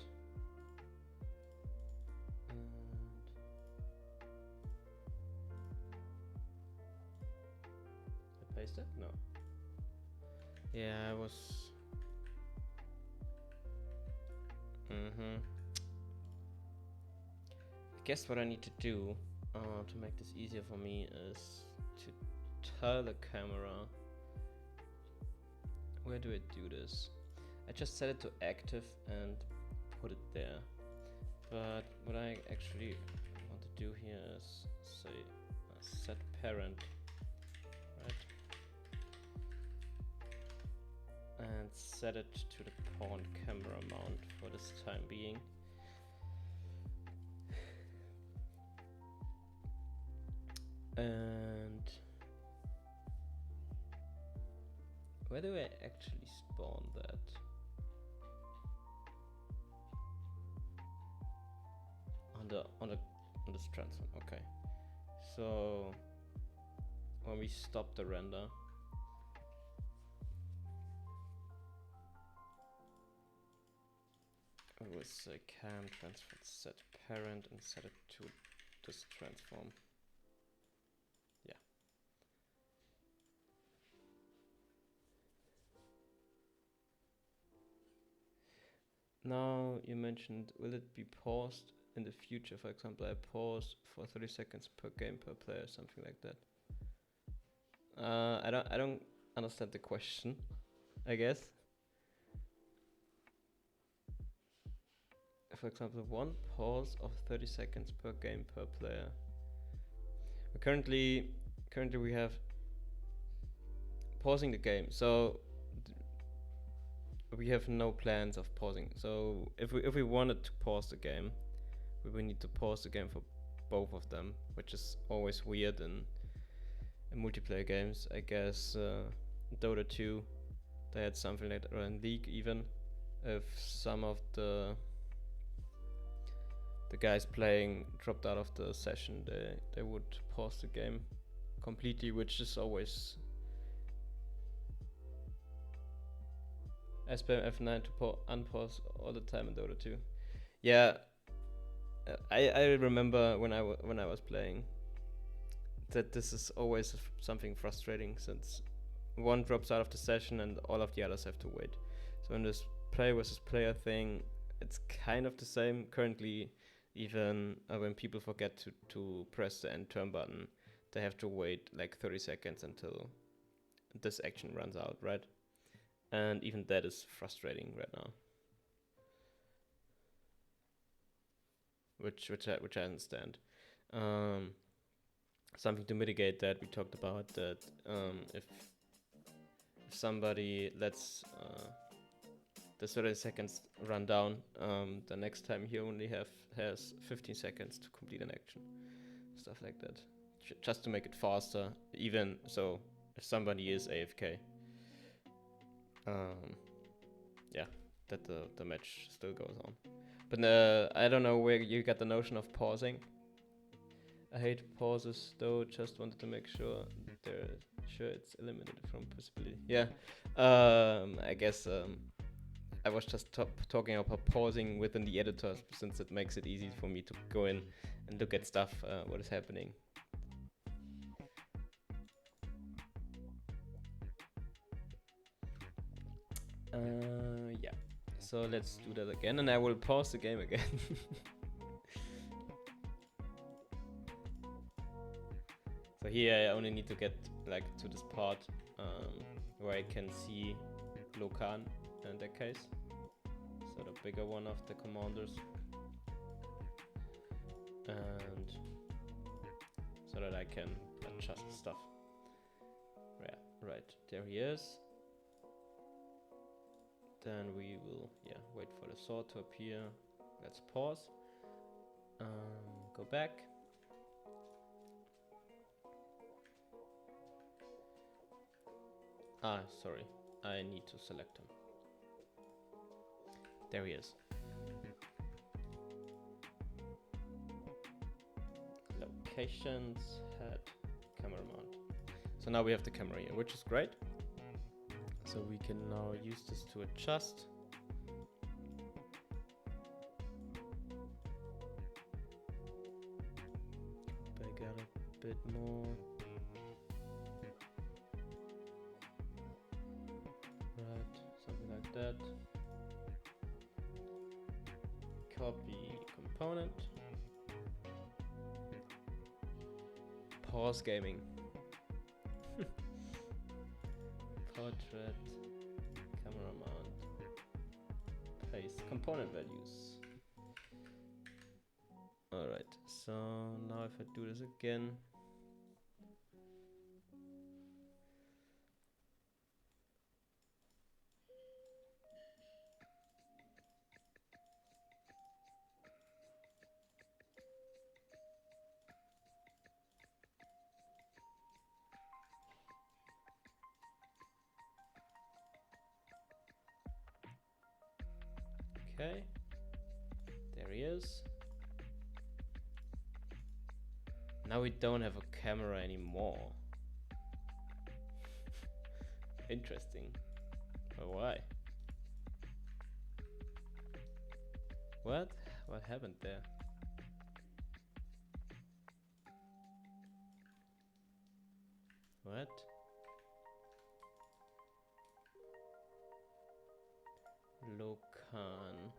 And I erase that? No. Yeah, I was... I guess what I need to do to make this easier for me is to tell the camera... Where do I do this? I just set it to active and put it there. But what I actually want to do here is say set parent, right? And set it to the pawn camera mount for this time being. And where do I actually spawn that? On this transform. Okay. So when we stop the render, I will say cam transform set parent and set it to this transform. Yeah. Now you mentioned, will it be paused in the future? For example, I pause for 30 seconds per game per player, something like that. I don't understand the question, I guess. For example, one pause of 30 seconds per game per player. Currently we have pausing the game, so we have no plans of pausing. So if we wanted to pause the game, we would need to pause the game for both of them, which is always weird in multiplayer games. I guess Dota 2, they had something like that, or in League even, if some of the guys playing dropped out of the session, they would pause the game completely, which is always spam F9 to unpause all the time in Dota 2. Yeah, I remember when I was playing that this is always something frustrating, since one drops out of the session and all of the others have to wait. So in this player versus player thing, it's kind of the same. Currently, even when people forget to press the end turn button, they have to wait like 30 seconds until this action runs out, right? And even that is frustrating right now. Which I understand. Something to mitigate that, we talked about that if somebody lets the 30 seconds run down, the next time he only has 15 seconds to complete an action. Stuff like that. Just to make it faster, even so if somebody is AFK. Yeah, that the match still goes on. But I don't know where you got the notion of pausing. I hate pauses though, just wanted to make sure it's eliminated from possibility. Yeah, I guess I was just talking about pausing within the editor, since it makes it easy for me to go in and look at stuff, what is happening. Yeah, so let's do that again, and I will pause the game again. So here I only need to get like to this part where I can see Lokan in that case, so the bigger one of the commanders, and so that I can adjust stuff. Yeah, right, there he is. Then we will wait for the sword to appear. Let's pause. Go back. Sorry, I need to select him. There he is. Locations, head, camera mount. So now we have the camera here, which is great. So we can now use this to adjust. Back out a bit more. portrait, copy component, pause gaming, portrait, camera mount, paste component values. Alright, so now if I do this again, okay, there he is. Now we don't have a camera anymore. Interesting. But why? What? What happened there? What? Locan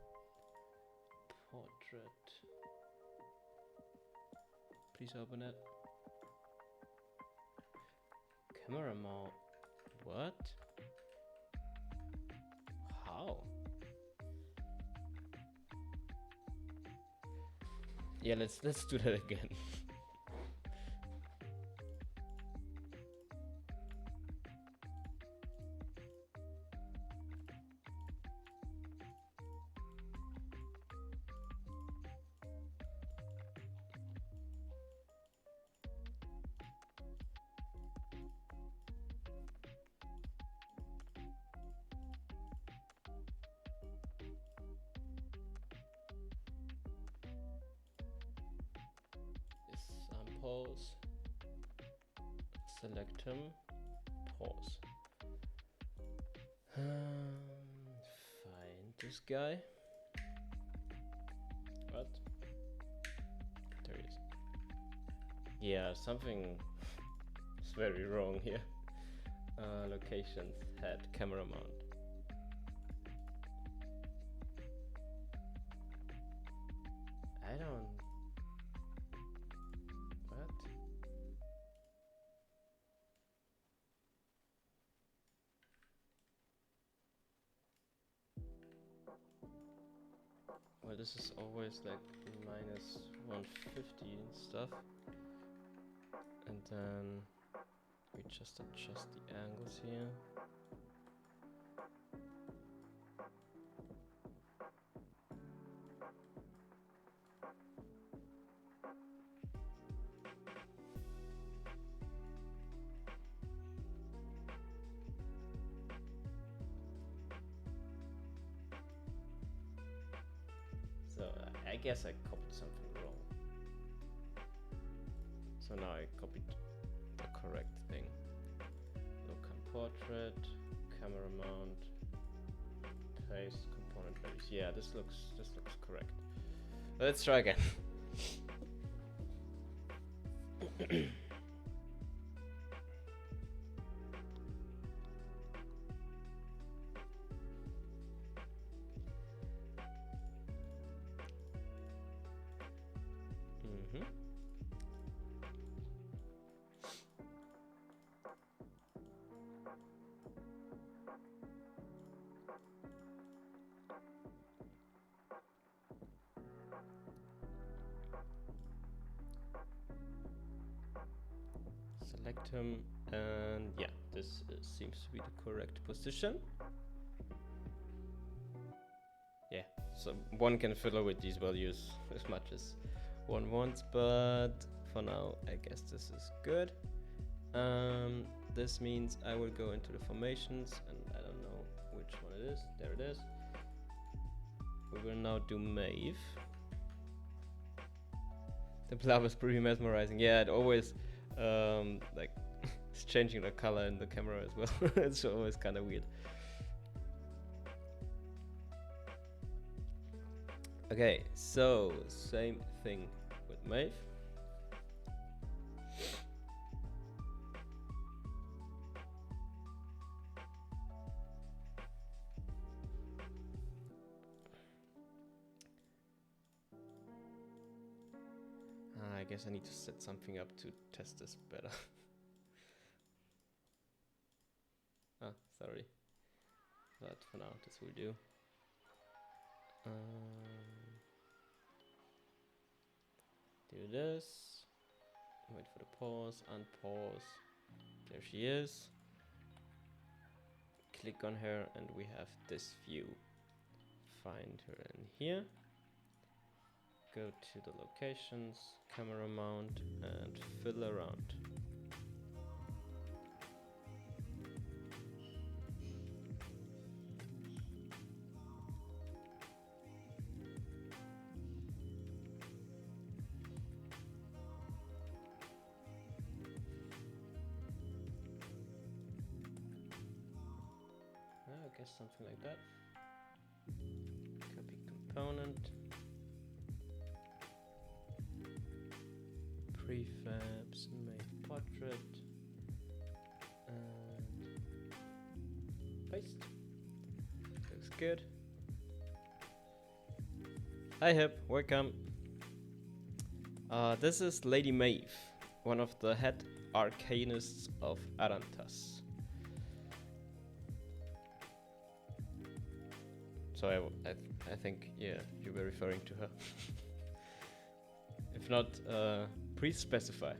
portrait. Please open it. Camera mount. What? How? Yeah, let's do that again. Pause, select him, pause. Find this guy. What? There he is. Yeah, something is very wrong here. Locations, head, camera mount. I don't. Well, this is always like minus 150 and stuff. And then we just adjust the angles here. So I guess I copied something wrong. So now I copied the correct thing. Look on portrait, camera mount, paste component values. Yeah, this looks correct. Let's try again. Select him, and yeah, this seems to be the correct position. Yeah, so one can fiddle with these values as much as one wants, but for now I guess this is good. This means I will go into the formations, and I don't know which one it is. There it is. We will now do Maeve. The blob is pretty mesmerizing. Yeah, it always like it's changing the color in the camera as well. It's always kind of weird. Okay, so same thing with Maeve. guess I need to set something up to test this better. Ah, sorry. But for now, this will do. Do this. Wait for the pause, unpause. There she is. Click on her and we have this view. Find her in here. Go to the locations, camera mount, and fill around. I guess something like that. Copy component. Prefabs, make portrait. And paste. Looks good. Hi Hip, welcome. This is Lady Maeve, one of the head arcanists of Arantas. So I think, yeah, you were referring to her. If not, please specify.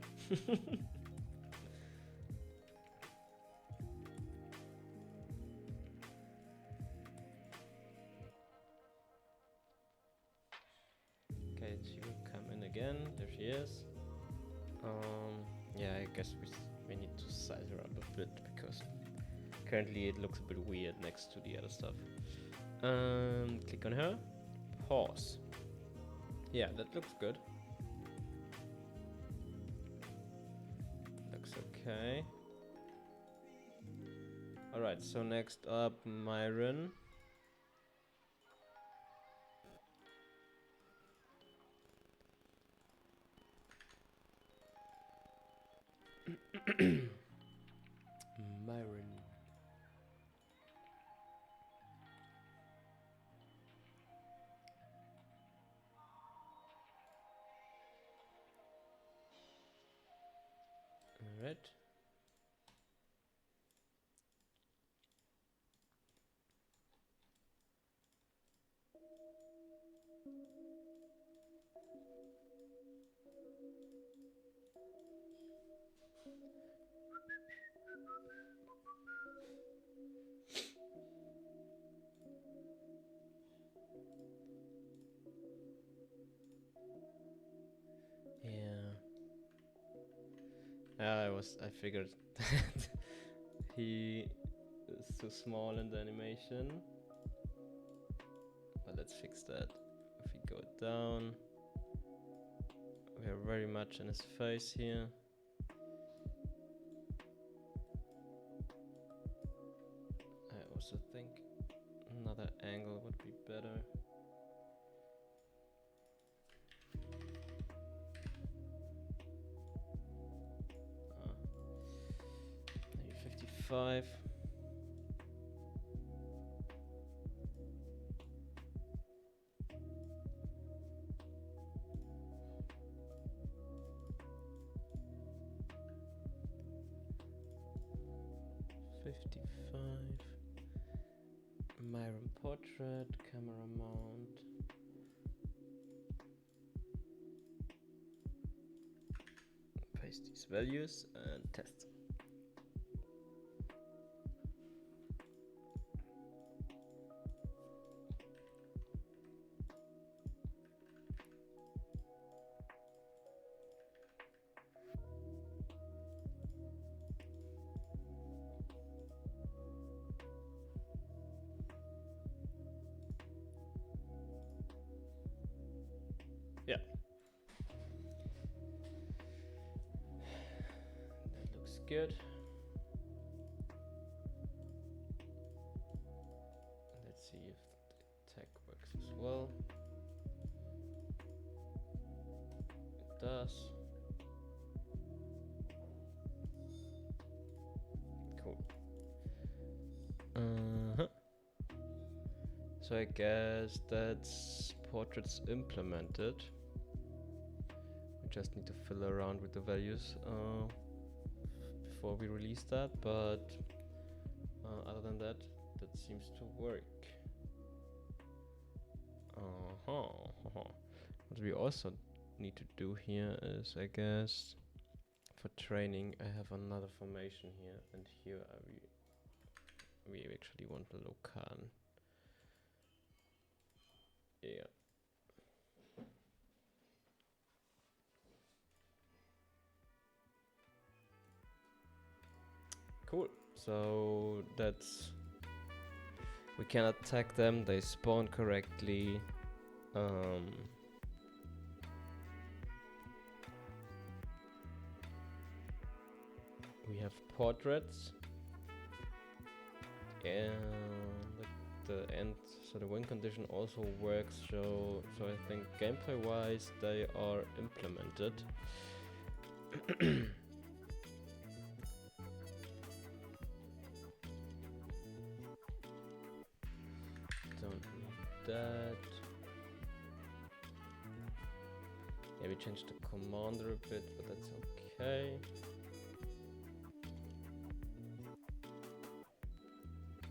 Okay, she will come in again. There she is. Yeah, I guess we need to size her up a bit because currently it looks a bit weird next to the other stuff. Click on her. Pause. Yeah, that looks good. Looks okay. Alright, so next up, Myron. Myron. Alright. I figured that he is too small in the animation. But let's fix that. If we go down, we are very much in his face here. I also think another angle would be better. Maybe 55. Myron portrait, camera mount. Paste these values and test. Yeah. That looks good. Let's see if the tag works as well. It does. Cool. So I guess that's portraits implemented. We just need to fill around with the values before we release that, but other than that, that seems to work. What we also need to do here is, I guess, for training, I have another formation here, and here we actually want the locan. Yeah. Cool. So that's, we can attack them. They spawn correctly. We have portraits. And the end, so the win condition also works. So I think gameplay wise they are implemented. Don't need that. Yeah, we changed the commander a bit, but that's okay.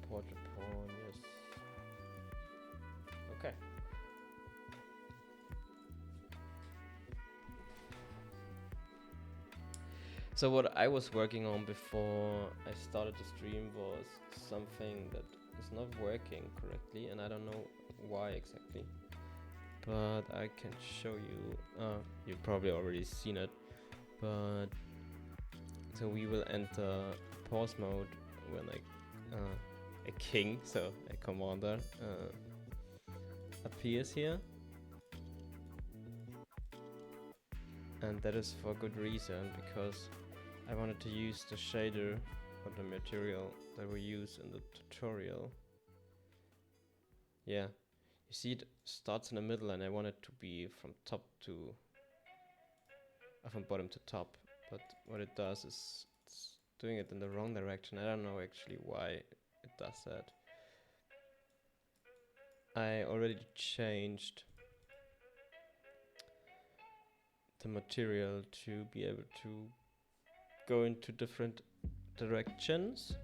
Portrait pawn, yes. Okay. So what I was working on before I started the stream was something that is not working correctly, and I don't know why exactly. But I can show you. You've probably already seen it. But so we will enter pause mode when a king, so a commander, appears here. And that is for good reason, because I wanted to use the shader or the material that we use in the tutorial. Yeah, you see it starts in the middle, and I want it to be from top to from bottom to top, but what it does is it's doing it in the wrong direction. I don't know actually why it does that. I already changed the material to be able to go into different directions.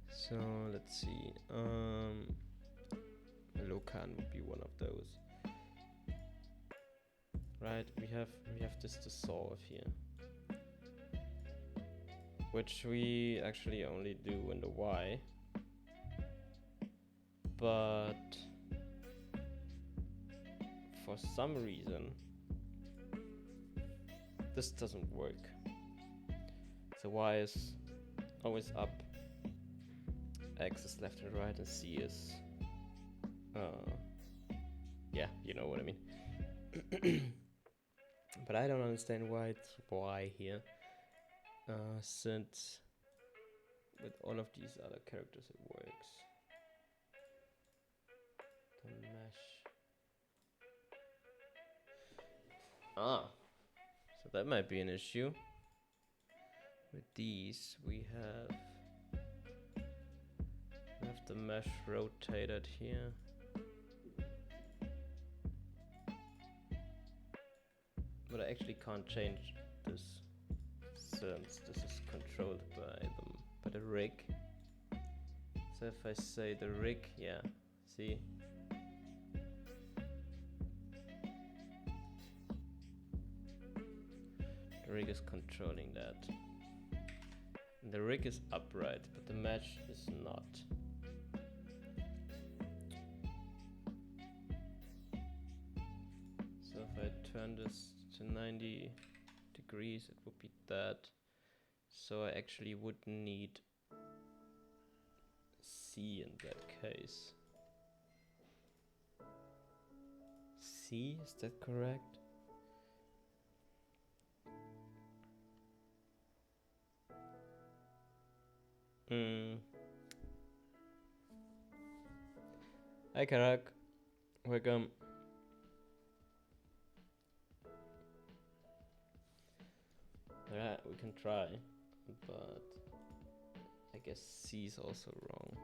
So let's see, Locan would be one of those. Right, we have this to solve here, which we actually only do in the Y, but for some reason this doesn't work. So Y is always up, X is left and right, and C is yeah, you know what I mean. But I don't understand why it's Y here, since with all of these other characters it works. The mesh. So that might be an issue. With these we have the mesh rotated here. But I actually can't change this since this is controlled by the rig. So if I say the rig, yeah, see? The rig is controlling that. And the rig is upright, but the mesh is not. So if I turn this to 90 degrees, it would be that. So I actually would need C in that case. C, is that correct? Hi Karak, welcome. Yeah, we can try, but I guess C is also wrong.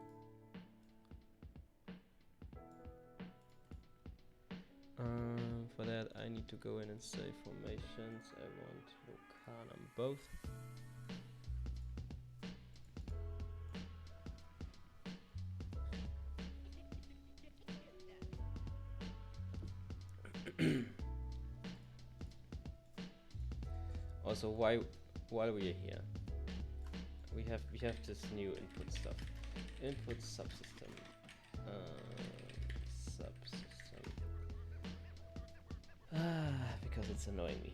for that I need to go in and save formations. I want Locan on both. Also, while we are here, we have this new input stuff. Input subsystem. Because it's annoying me.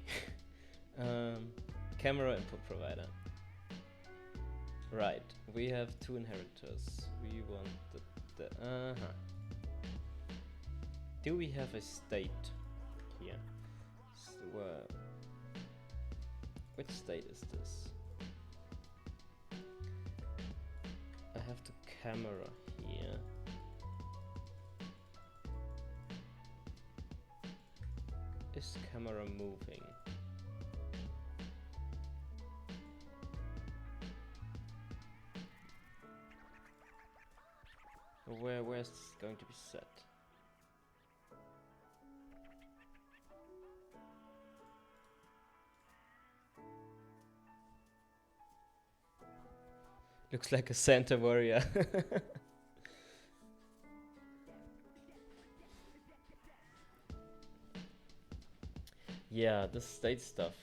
Camera input provider. Right, we have two inheritors. We want the Do we have a state here? So, which state is this? I have the camera here. Is camera moving? Where's this going to be set? Looks like a Santa warrior. Yeah, this state stuff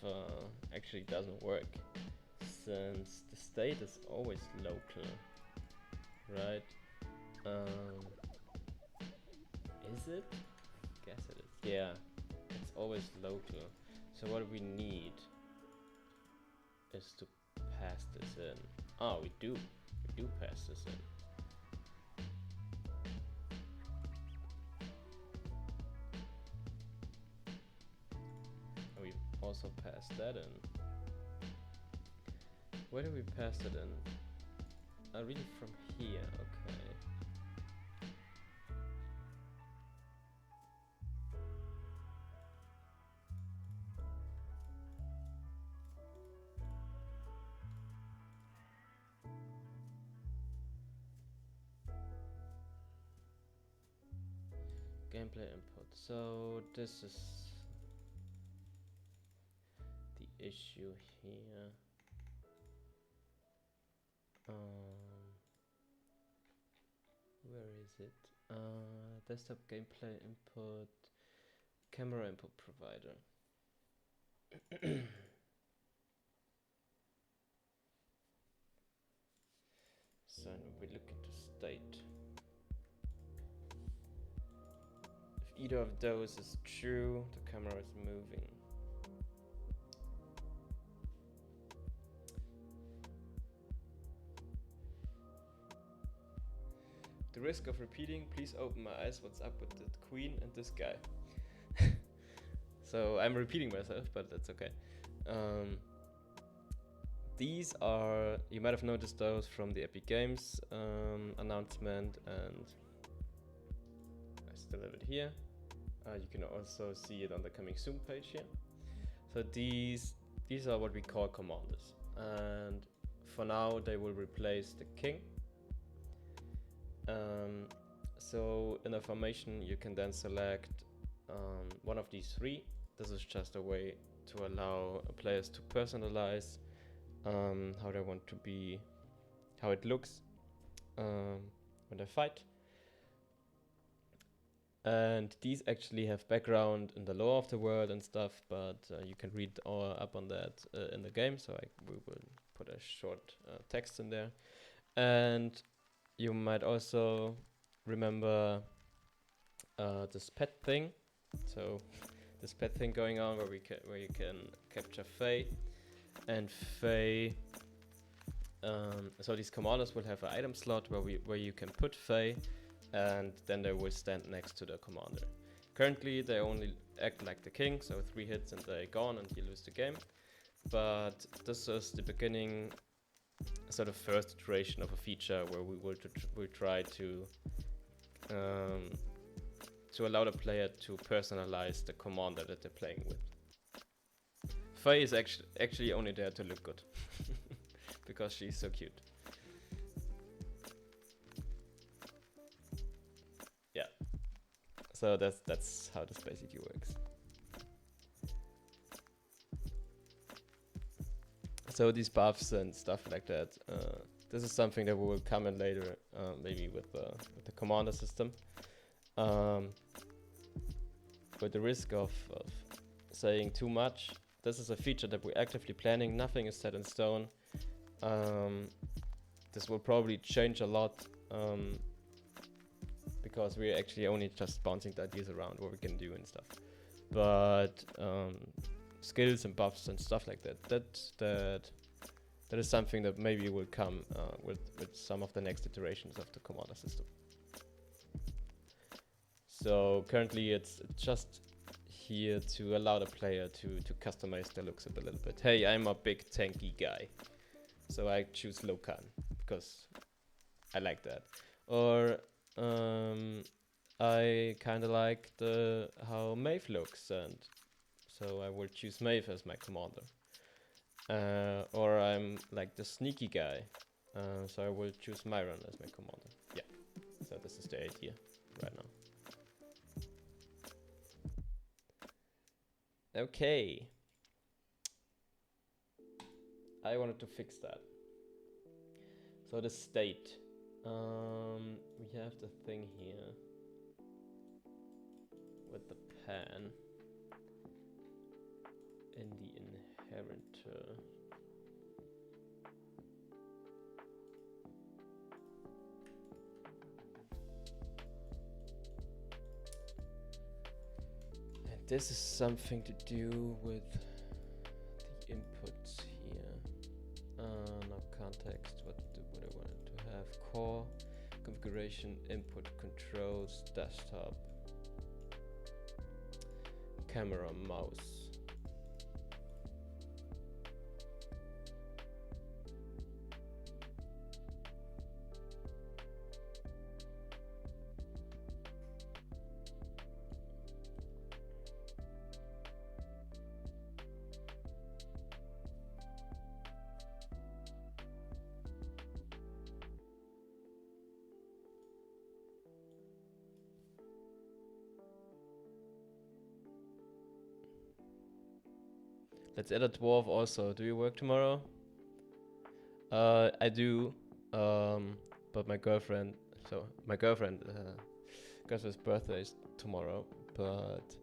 actually doesn't work, since the state is always local, right? Is it? Guess it is. Yeah, it's always local. So what we need is to pass this in. Oh, we do pass this in. We also pass that in. Where do we pass it in? Really from here, okay. Gameplay input. So this is the issue here. Where is it? Desktop gameplay input, camera input provider. So we look into state. If either of those is true, the camera is moving. The risk of repeating, please open my eyes, what's up with the queen and this guy? So I'm repeating myself, but that's okay. These are, you might have noticed those from the Epic Games announcement, and I still have it here. You can also see it on the coming soon page here. So these are what we call commanders, and for now they will replace the king. So in a formation you can then select one of these three. This is just a way to allow players to personalize how they want to be, how it looks when they fight. And these actually have background in the lore of the world and stuff, but you can read up on that in the game, so we will put a short text in there. And you might also remember this pet thing. So this pet thing going on where you can capture Fae, and Fae. So these commanders will have an item slot where you can put Fae, and then they will stand next to the commander. Currently they only act like the king, so 3 hits and they're gone and you lose the game. But this is the beginning, sort of first iteration of a feature where we will try to allow the player to personalize the commander that they're playing with. Faye is actually only there to look good because she's so cute. Yeah. So that's how this basically works. So these buffs and stuff like that, this is something that we will come in later, maybe with the commander system. With the risk of saying too much, this is a feature that we're actively planning. Nothing is set in stone. This will probably change a lot, because we're actually only just bouncing the ideas around what we can do and stuff. But skills and buffs and stuff like that is something that maybe will come with some of the next iterations of the commander system. So currently it's just here to allow the player to customize their looks a little bit. Hey, I'm a big tanky guy, so I choose Lokan because I like that. Or I kind of like how Maeve looks, and so I will choose Maeve as my commander. Or I'm like the sneaky guy, so I will choose Myron as my commander. Yeah, so this is the idea right now. Okay. I wanted to fix that. So the state. We have the thing here with the pan in the inheritor. And this is something to do with the inputs here. No context. What I wanted to have: core, configuration, input, controls, desktop, camera, mouse. Let's add a dwarf also. Do you work tomorrow? I do, but my girlfriend's birthday is tomorrow, but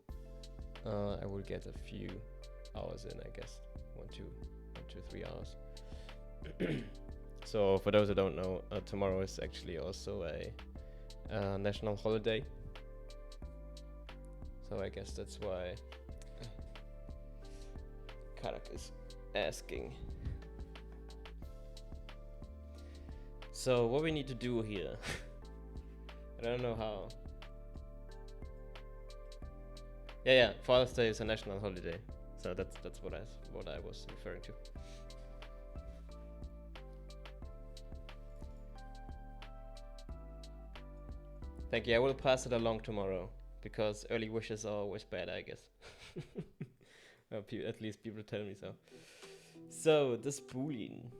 I will get a few hours in, I guess. 3 hours. So for those who don't know, tomorrow is actually also a national holiday. So I guess that's why Karak is asking. So what we need to do here, I don't know how. Yeah, Father's Day is a national holiday, so that's what I was referring to. Thank you. I will pass it along tomorrow because early wishes are always bad, I guess. At least people tell me so. So this boolean.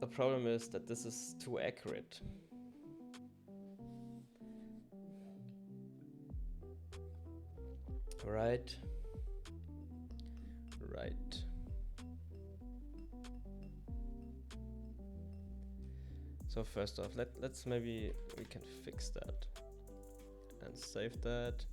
The problem is that this is too accurate. Right. So first off, let's maybe we can fix that and save that.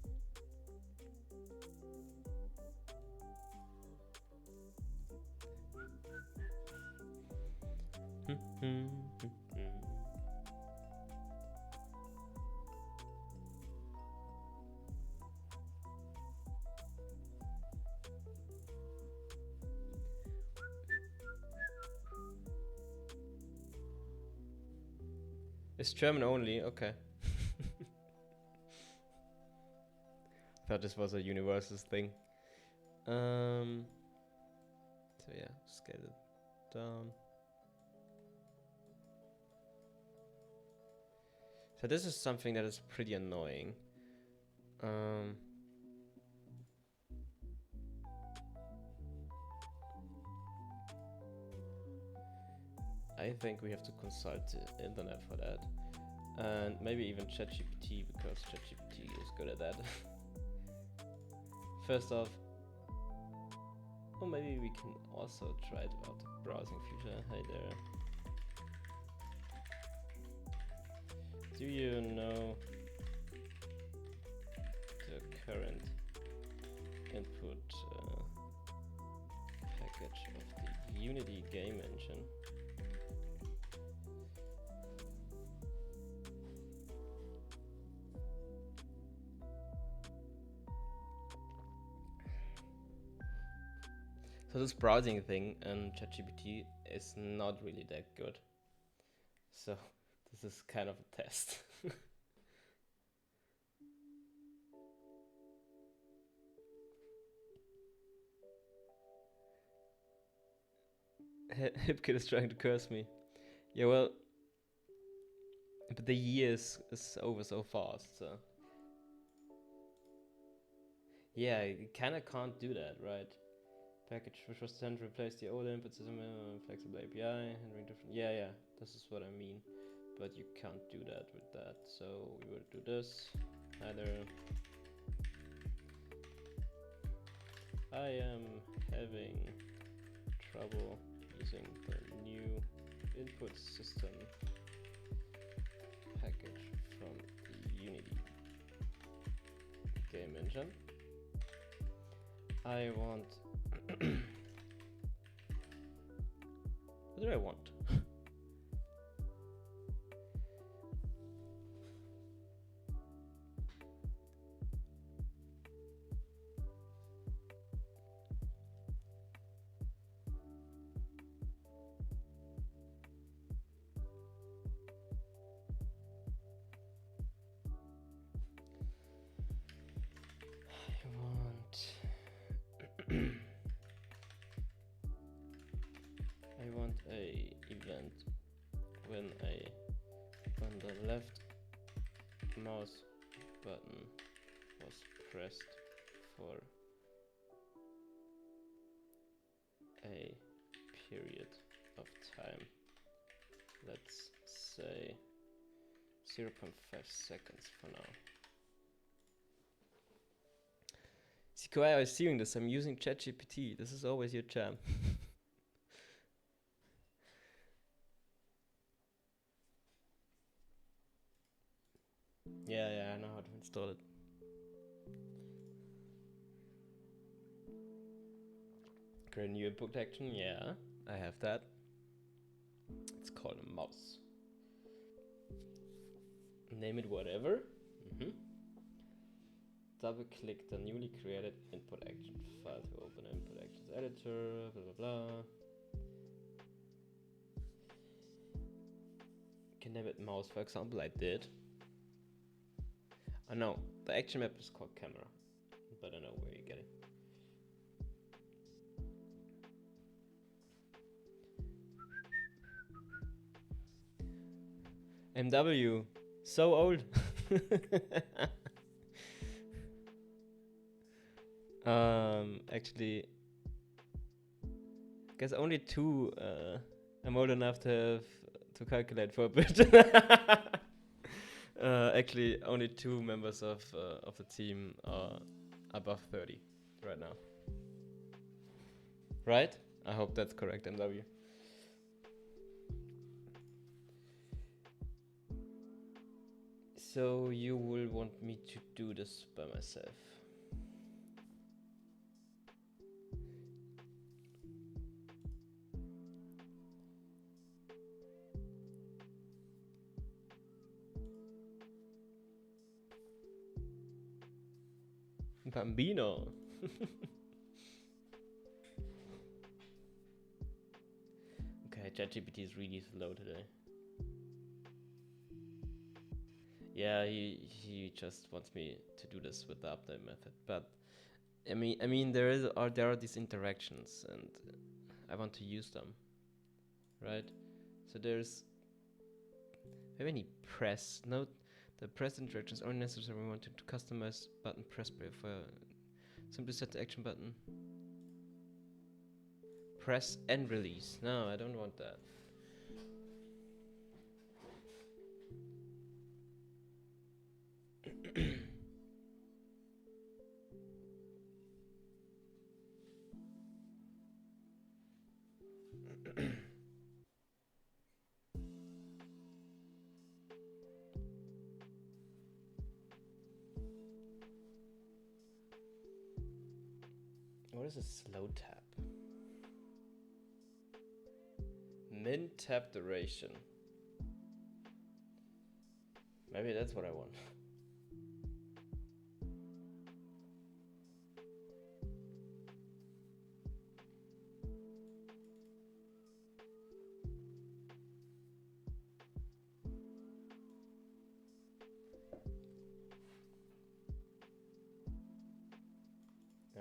It's German only, okay. Thought this was a universal thing. So yeah, scale it down. So this is something that is pretty annoying. I think we have to consult the internet for that. And maybe even ChatGPT, because ChatGPT is good at that. First off, Or maybe we can also try it out the browsing feature. Hi there. Do you know the current input package of the Unity game engine? So this browsing thing in ChatGPT is not really that good. So this is kind of a test. Hipkit is trying to curse me. Yeah, well, but the year is over so fast, so. Yeah, you kinda can't do that, right? Package which was designed to replace the old input system, flexible API, handling different. Yeah, this is what I mean. But you can't do that with that. So we will do this. Either I am having trouble using the new input system package from the Unity game engine. I want. What do I want? I want a event when on the left mouse button was pressed for a period of time. Let's say 0.5 seconds for now. See, I was seeing this. I'm using ChatGPT. This is always your jam. Yeah, I know how to install it. Create a new input action. Yeah, I have that. It's called a mouse. Name it whatever. Double click the newly created input action file to open input actions editor, blah blah blah. Can name it mouse, for example. I did. I know the action map is called camera, but I know where you're getting. MW, so old. Actually, I guess only two. I'm old enough to calculate for a bit. Actually, only two members of the team are above 30 right now. Right? I hope that's correct, MW. So you will want me to do this by myself. Bambino. Okay, ChatGPT is really slow today. Yeah, he just wants me to do this with the update method, but I mean there are these interactions and I want to use them, right? So there's any press. Note the press interactions are necessary when we want to customize button press for simply set the action button. Press and release. No, I don't want that. What is a slow tap? Min tap duration. Maybe that's what I want.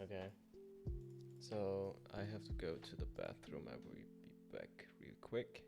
Okay. So I have to go to the bathroom. I will be back real quick.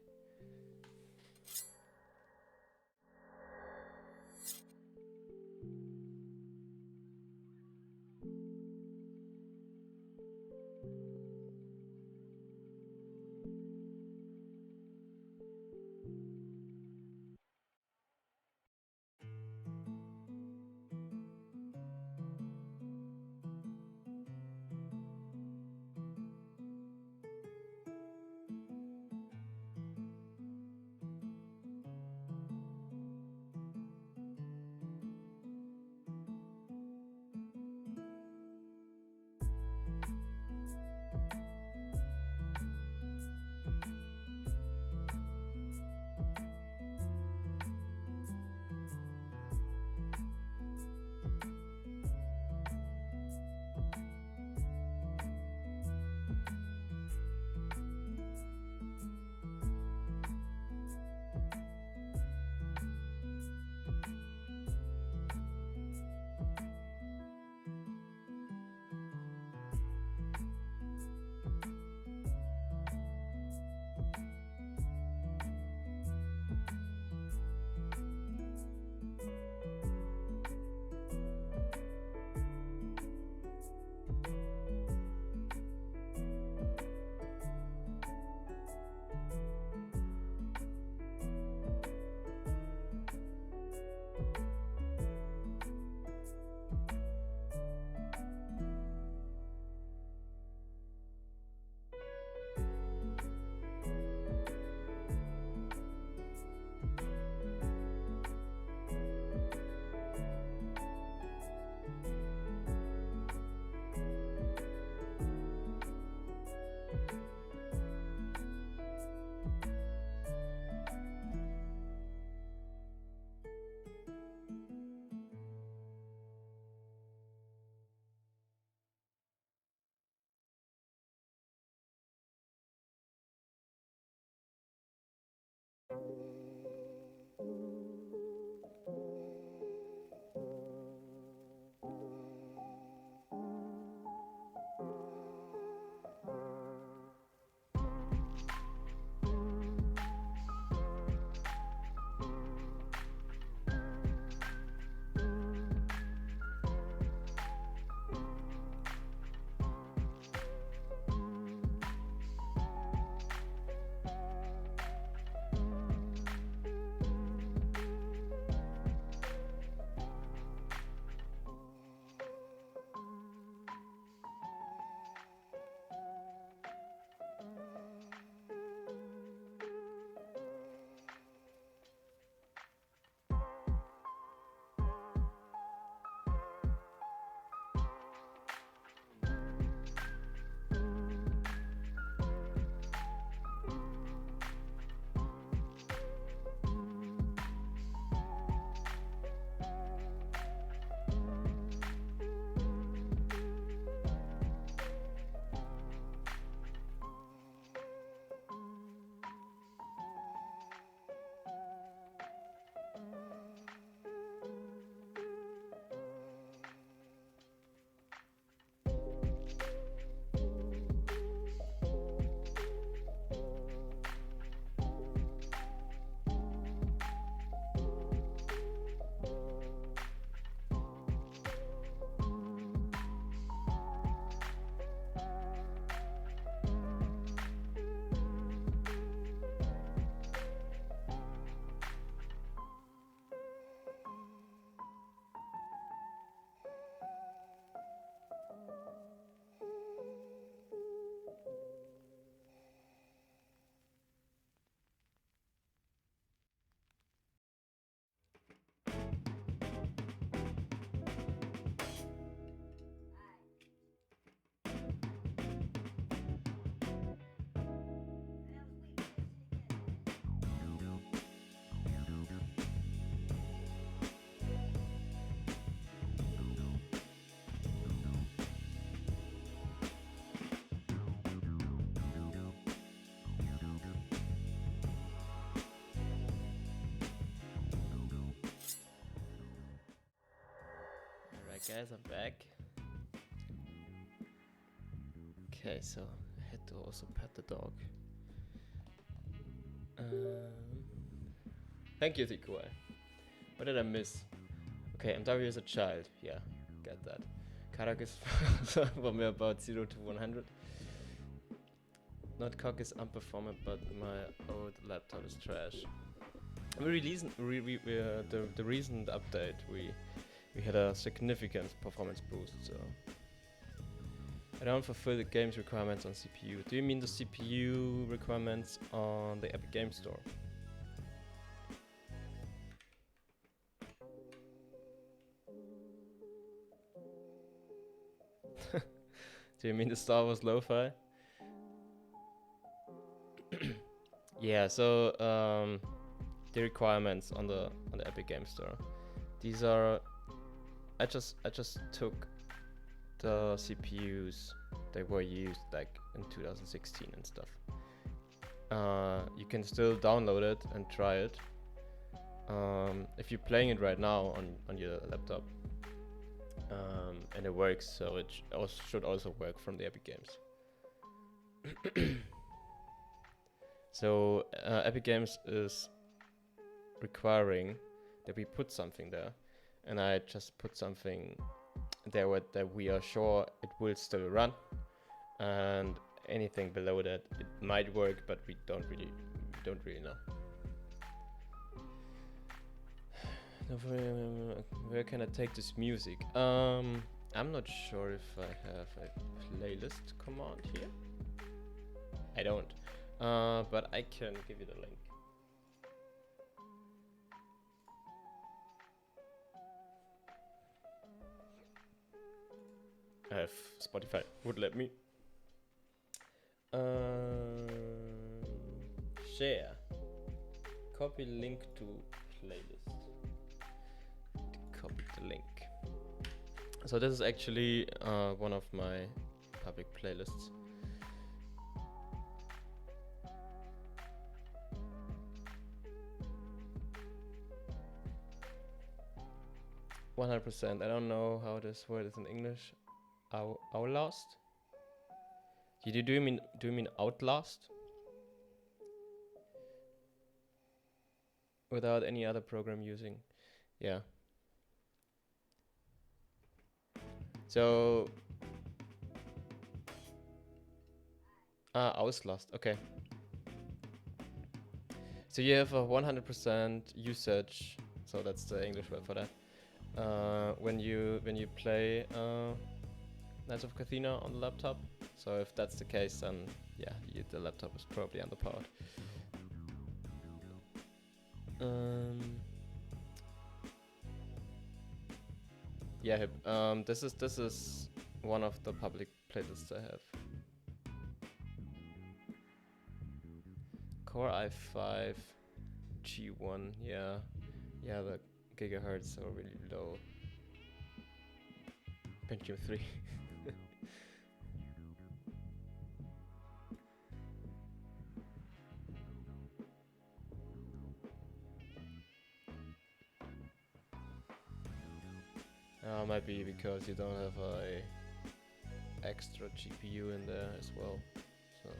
Alright guys, I'm back. Okay, so I had to also pet the dog. Thank you, Tikuai. What did I miss? Okay, MW is a child. Yeah, get that. Karak is for me about 0 to 100. Not cock is unperformant, but my old laptop is trash. We released the recent update. We had a significant performance boost. So I don't fulfill the game's requirements on CPU. Do you mean the CPU requirements on the Epic Game Store? Do you mean the Star Wars Lo-Fi? Yeah, so the requirements on the Epic Game Store. These are I just took the CPUs that were used like in 2016 and stuff. You can still download it and try it. If you're playing it right now on your laptop, and it works, so it should also work from the Epic Games. So Epic Games is requiring that we put something there, and I just put something there that we are sure it will still run, and anything below that it might work, but we don't really know. Where can I take this music? I'm not sure if I have a playlist command here. I don't, but I can give you the link. I have Spotify would let me. Share. Copy link to playlist. Copy the link. So this is actually one of my public playlists. %. I don't know how this word is in English. Outlast? Do you mean Outlast? Without any other program using? Yeah. So Auslast, okay. So you have a 100% usage, so that's the English word for that. When you play Knights of Cathena on the laptop. So if that's the case, then yeah, the laptop is probably underpowered. Yeah, this is one of the public playlists I have. Core i5 G1, yeah, the gigahertz are really low. Pentium 3. Might be because you don't have a extra GPU in there as well. So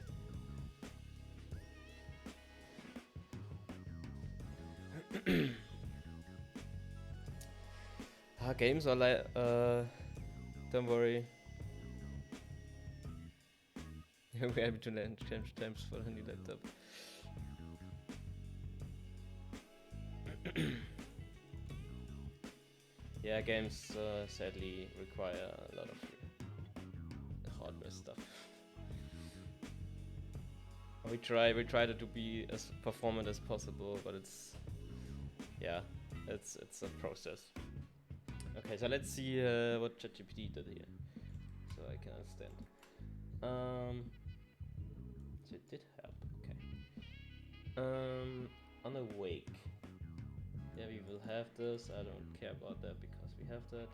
games are like don't worry. We have to learn times for a new laptop. Yeah, games sadly require a lot of hardware stuff. We try to be as performant as possible, but it's a process. Okay, so let's see what ChatGPT did here, so I can understand. So it did help. Okay. On a wake. Yeah, we will have this. I don't care about that because we have that.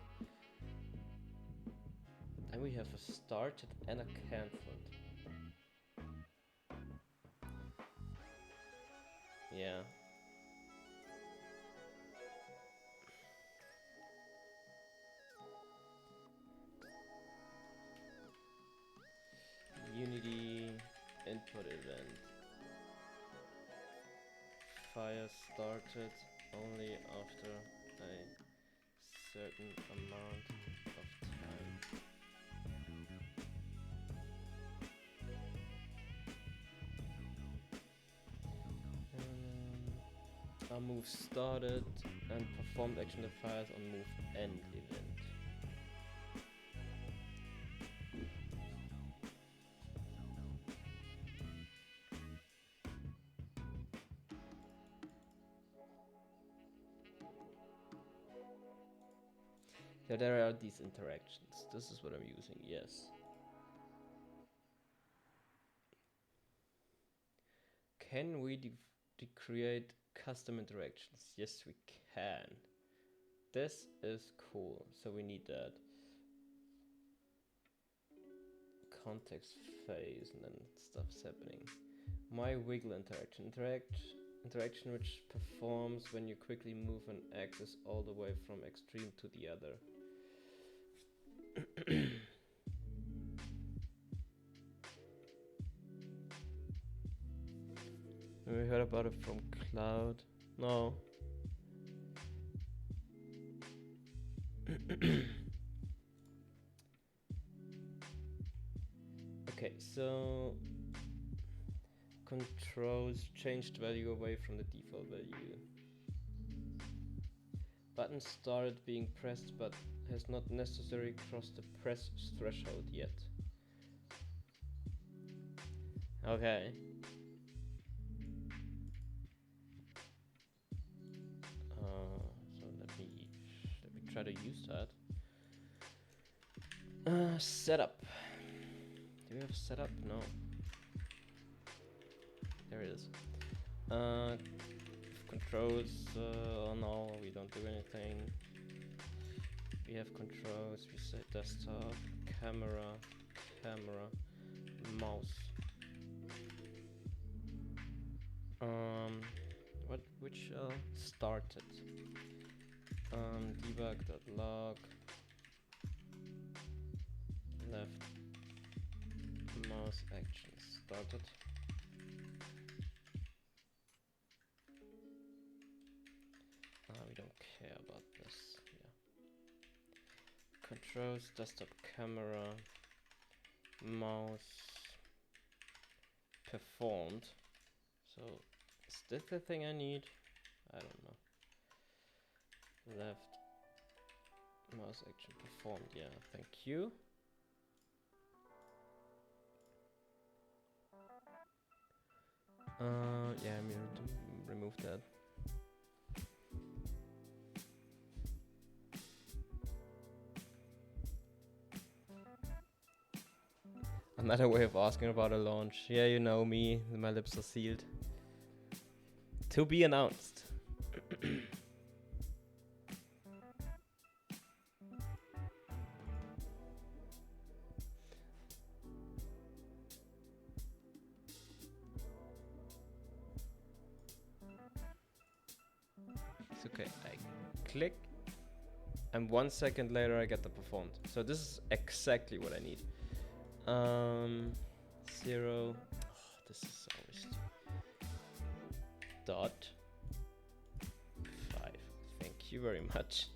And we have a started and a cancelled. Yeah. fire started only after a certain amount of time. Our move started and performed action that fires on move end event. Yeah, there are these interactions. This is what I'm using, yes. Can we create custom interactions? Yes, we can. This is cool. So we need that context phase and then stuff's happening. My wiggle interaction. Interaction which performs when you quickly move an axis all the way from extreme to the other. We heard about it from Cloud. No. Okay, so controls changed value away from the default value. Button started being pressed but has not necessarily crossed the press threshold yet. Okay. So let me try to use that. Setup. Do we have setup? No. There it is. Controls. Oh no, we don't do anything. We have controls. We say desktop, camera, mouse. Which started? Debug.log left mouse action started. We don't care about this. Yeah. Controls, desktop, camera, mouse, performed. So is this the thing I need? I don't know. Left mouse action performed. Yeah, thank you. Yeah, I'm going to remove that. Another way of asking about a launch. Yeah, you know me, my lips are sealed. To be announced. It's okay, I click, and 1 second later I get the performed. So this is exactly what I need. 0. Oh, this is always dot 5. Thank you very much.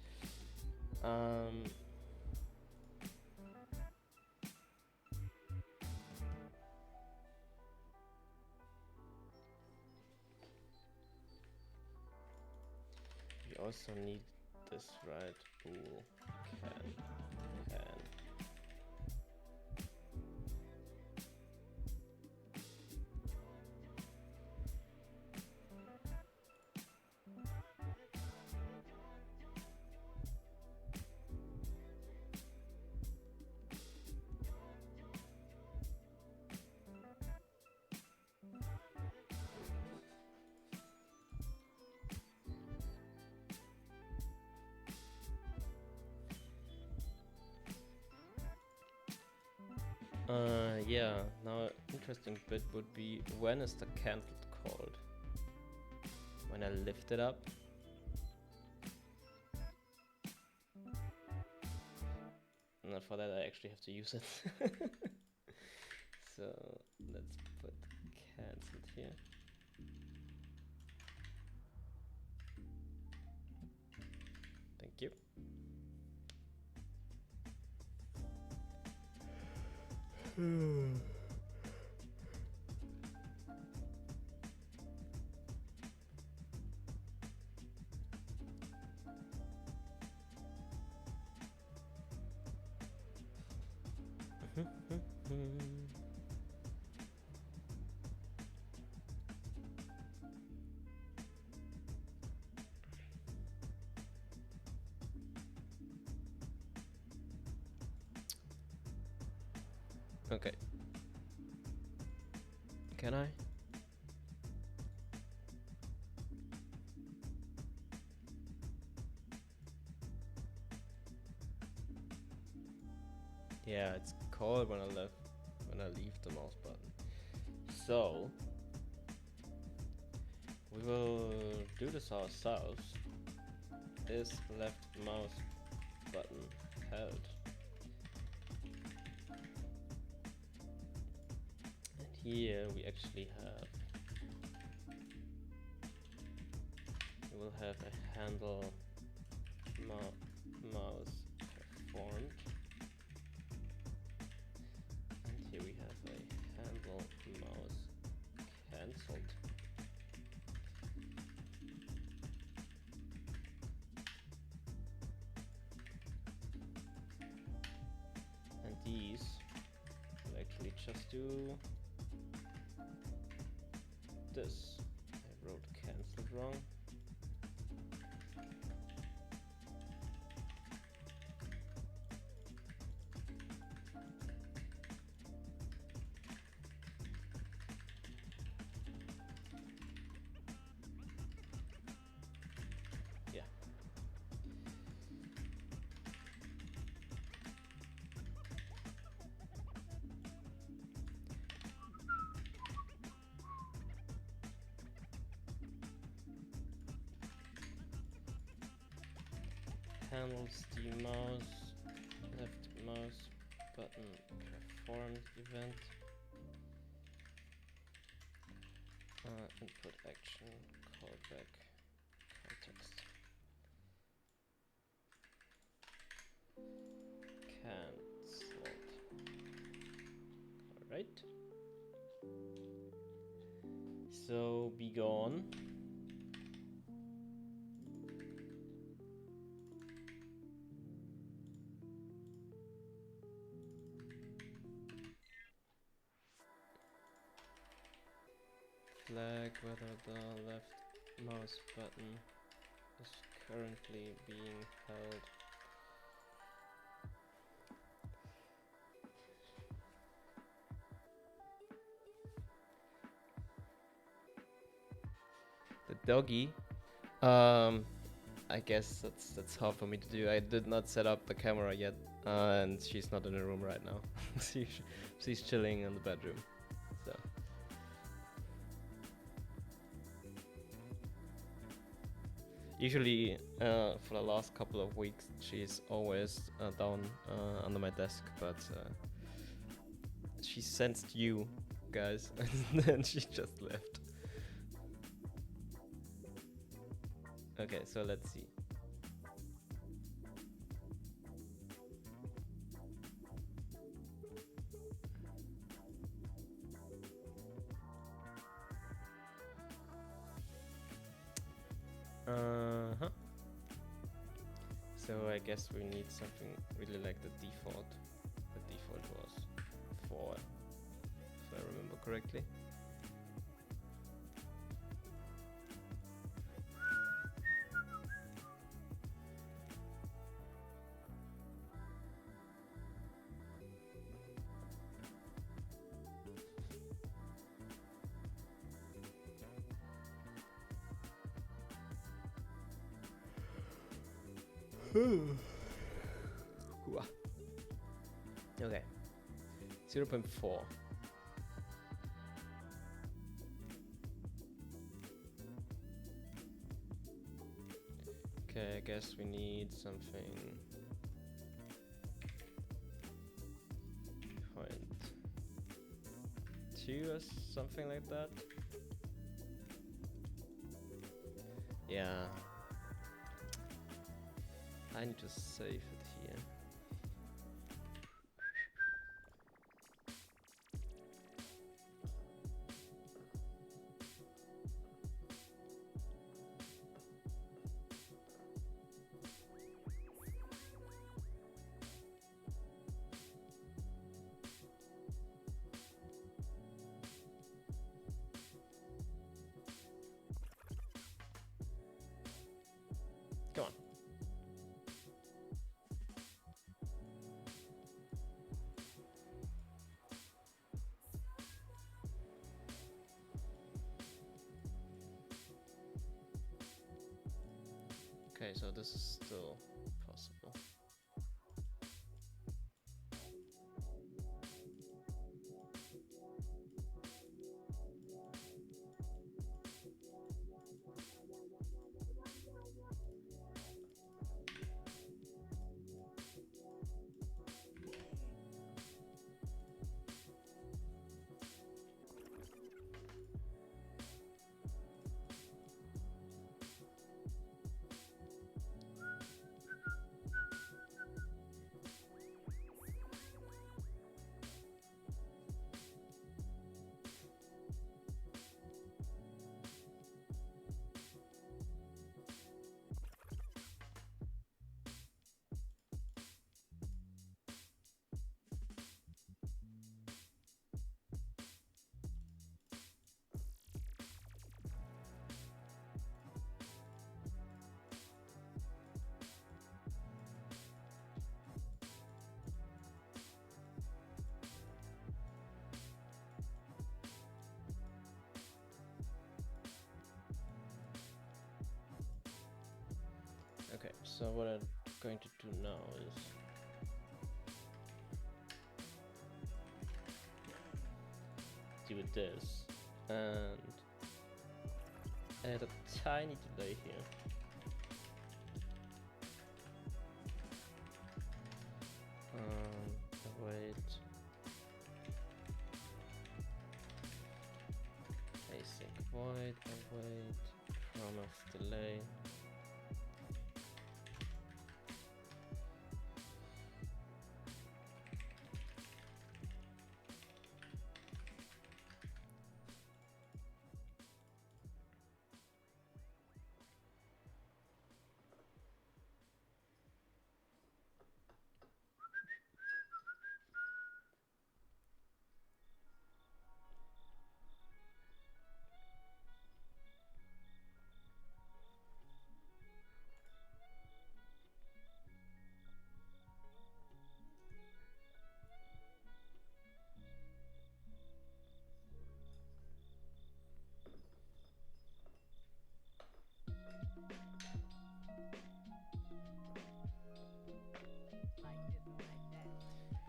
We also need this, right? Bool can. Yeah, now interesting bit would be, when is the cancelled called? When I lift it up? And for that I actually have to use it. So let's put cancelled here. Okay. Can I? Yeah, it's called when I leave the mouse button. So we will do this ourselves. Is left mouse button held? And here we actually have, we will have a handle mouse performed. And here we have a handle mouse cancelled. And these will actually just do this. I wrote cancelled wrong. Yeah. Handles the mouse, left mouse button performed event, input action, callback, context, cancelled. Alright. So be gone. Flag whether the left mouse button is currently being held. The doggy. I guess that's hard for me to do. I did not set up the camera yet, and she's not in the room right now. she's chilling in the bedroom. So. Usually, for the last couple of weeks, she's always down under my desk, but she sensed you guys, and then she just left. Okay, so let's see. So I guess we need something really like the default. The default was 4, if I remember correctly. Okay, 0.4. Okay, I guess we need something 0.2 or something like that. Yeah, I need to save it here. Okay, so this is still possible. Okay, so what I'm going to do now is do this and add a tiny delay here. Await async void, await promise delay.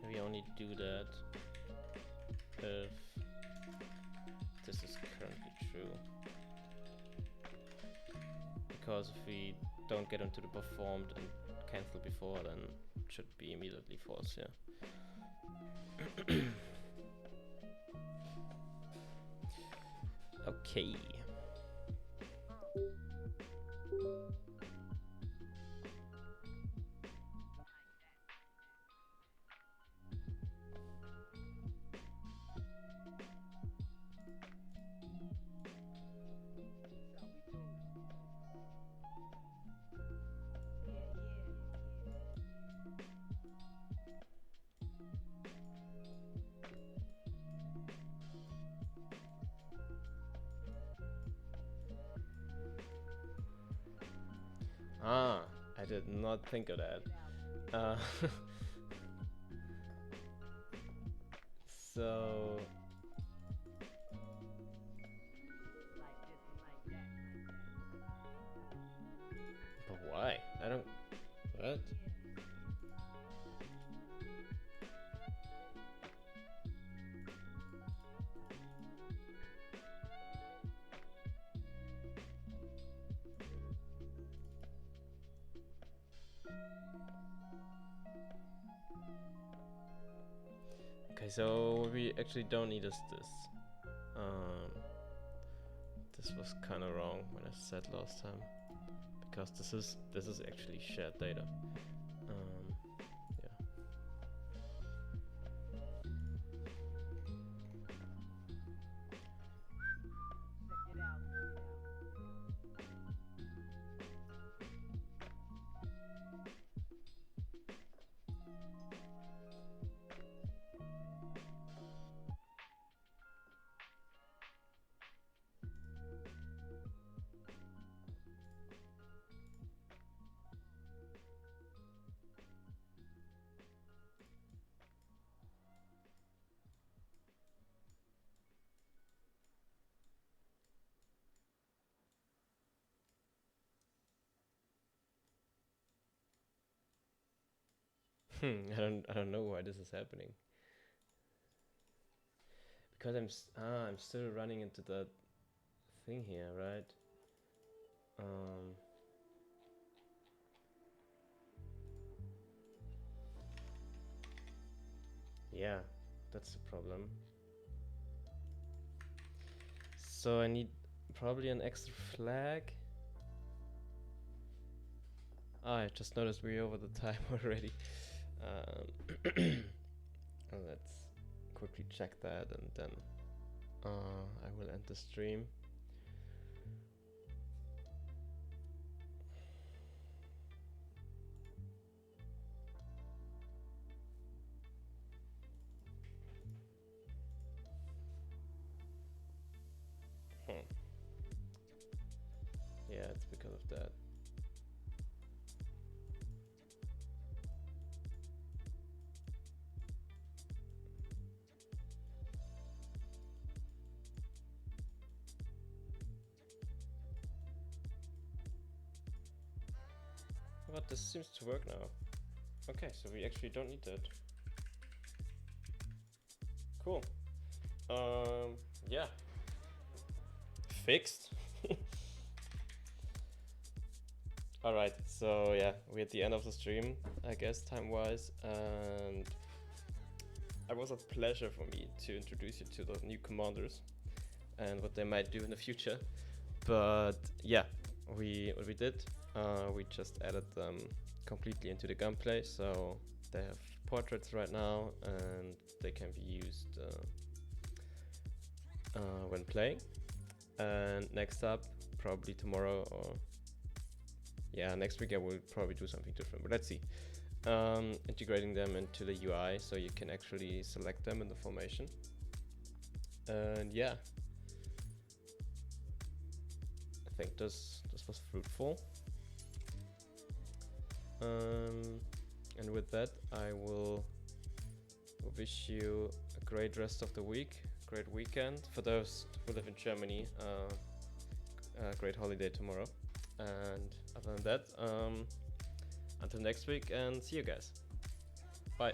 We only do that if this is currently true. Because if we don't get into the performed and cancel before, then it should be immediately false, yeah. Okay. Ah, I did not think of that. So... But why? I don't... What? Okay, so what we actually don't need is this. This was kind of wrong when I said last time, because this is actually shared data. Yeah. I don't know why this is happening. Because I'm still running into that thing here, right? Yeah, that's the problem. So I need probably an extra flag. I just noticed we're over the time already. Let's quickly check that and then I will end the stream. Yeah, it's because of that. But this seems to work now. Okay, so we actually don't need that. Cool. Yeah. Fixed. Alright, so yeah, we're at the end of the stream, I guess, time-wise, and it was a pleasure for me to introduce you to the new commanders and what they might do in the future. But yeah, what we did, we just added them completely into the gunplay, so they have portraits right now, and they can be used when playing. And next up, probably tomorrow or yeah, next week I will probably do something different, but let's see. Integrating them into the UI so you can actually select them in the formation. And yeah, I think this was fruitful. And with that, I will wish you a great rest of the week, great weekend. For those who live in Germany, great holiday tomorrow. And other than that, until next week, and see you guys. Bye.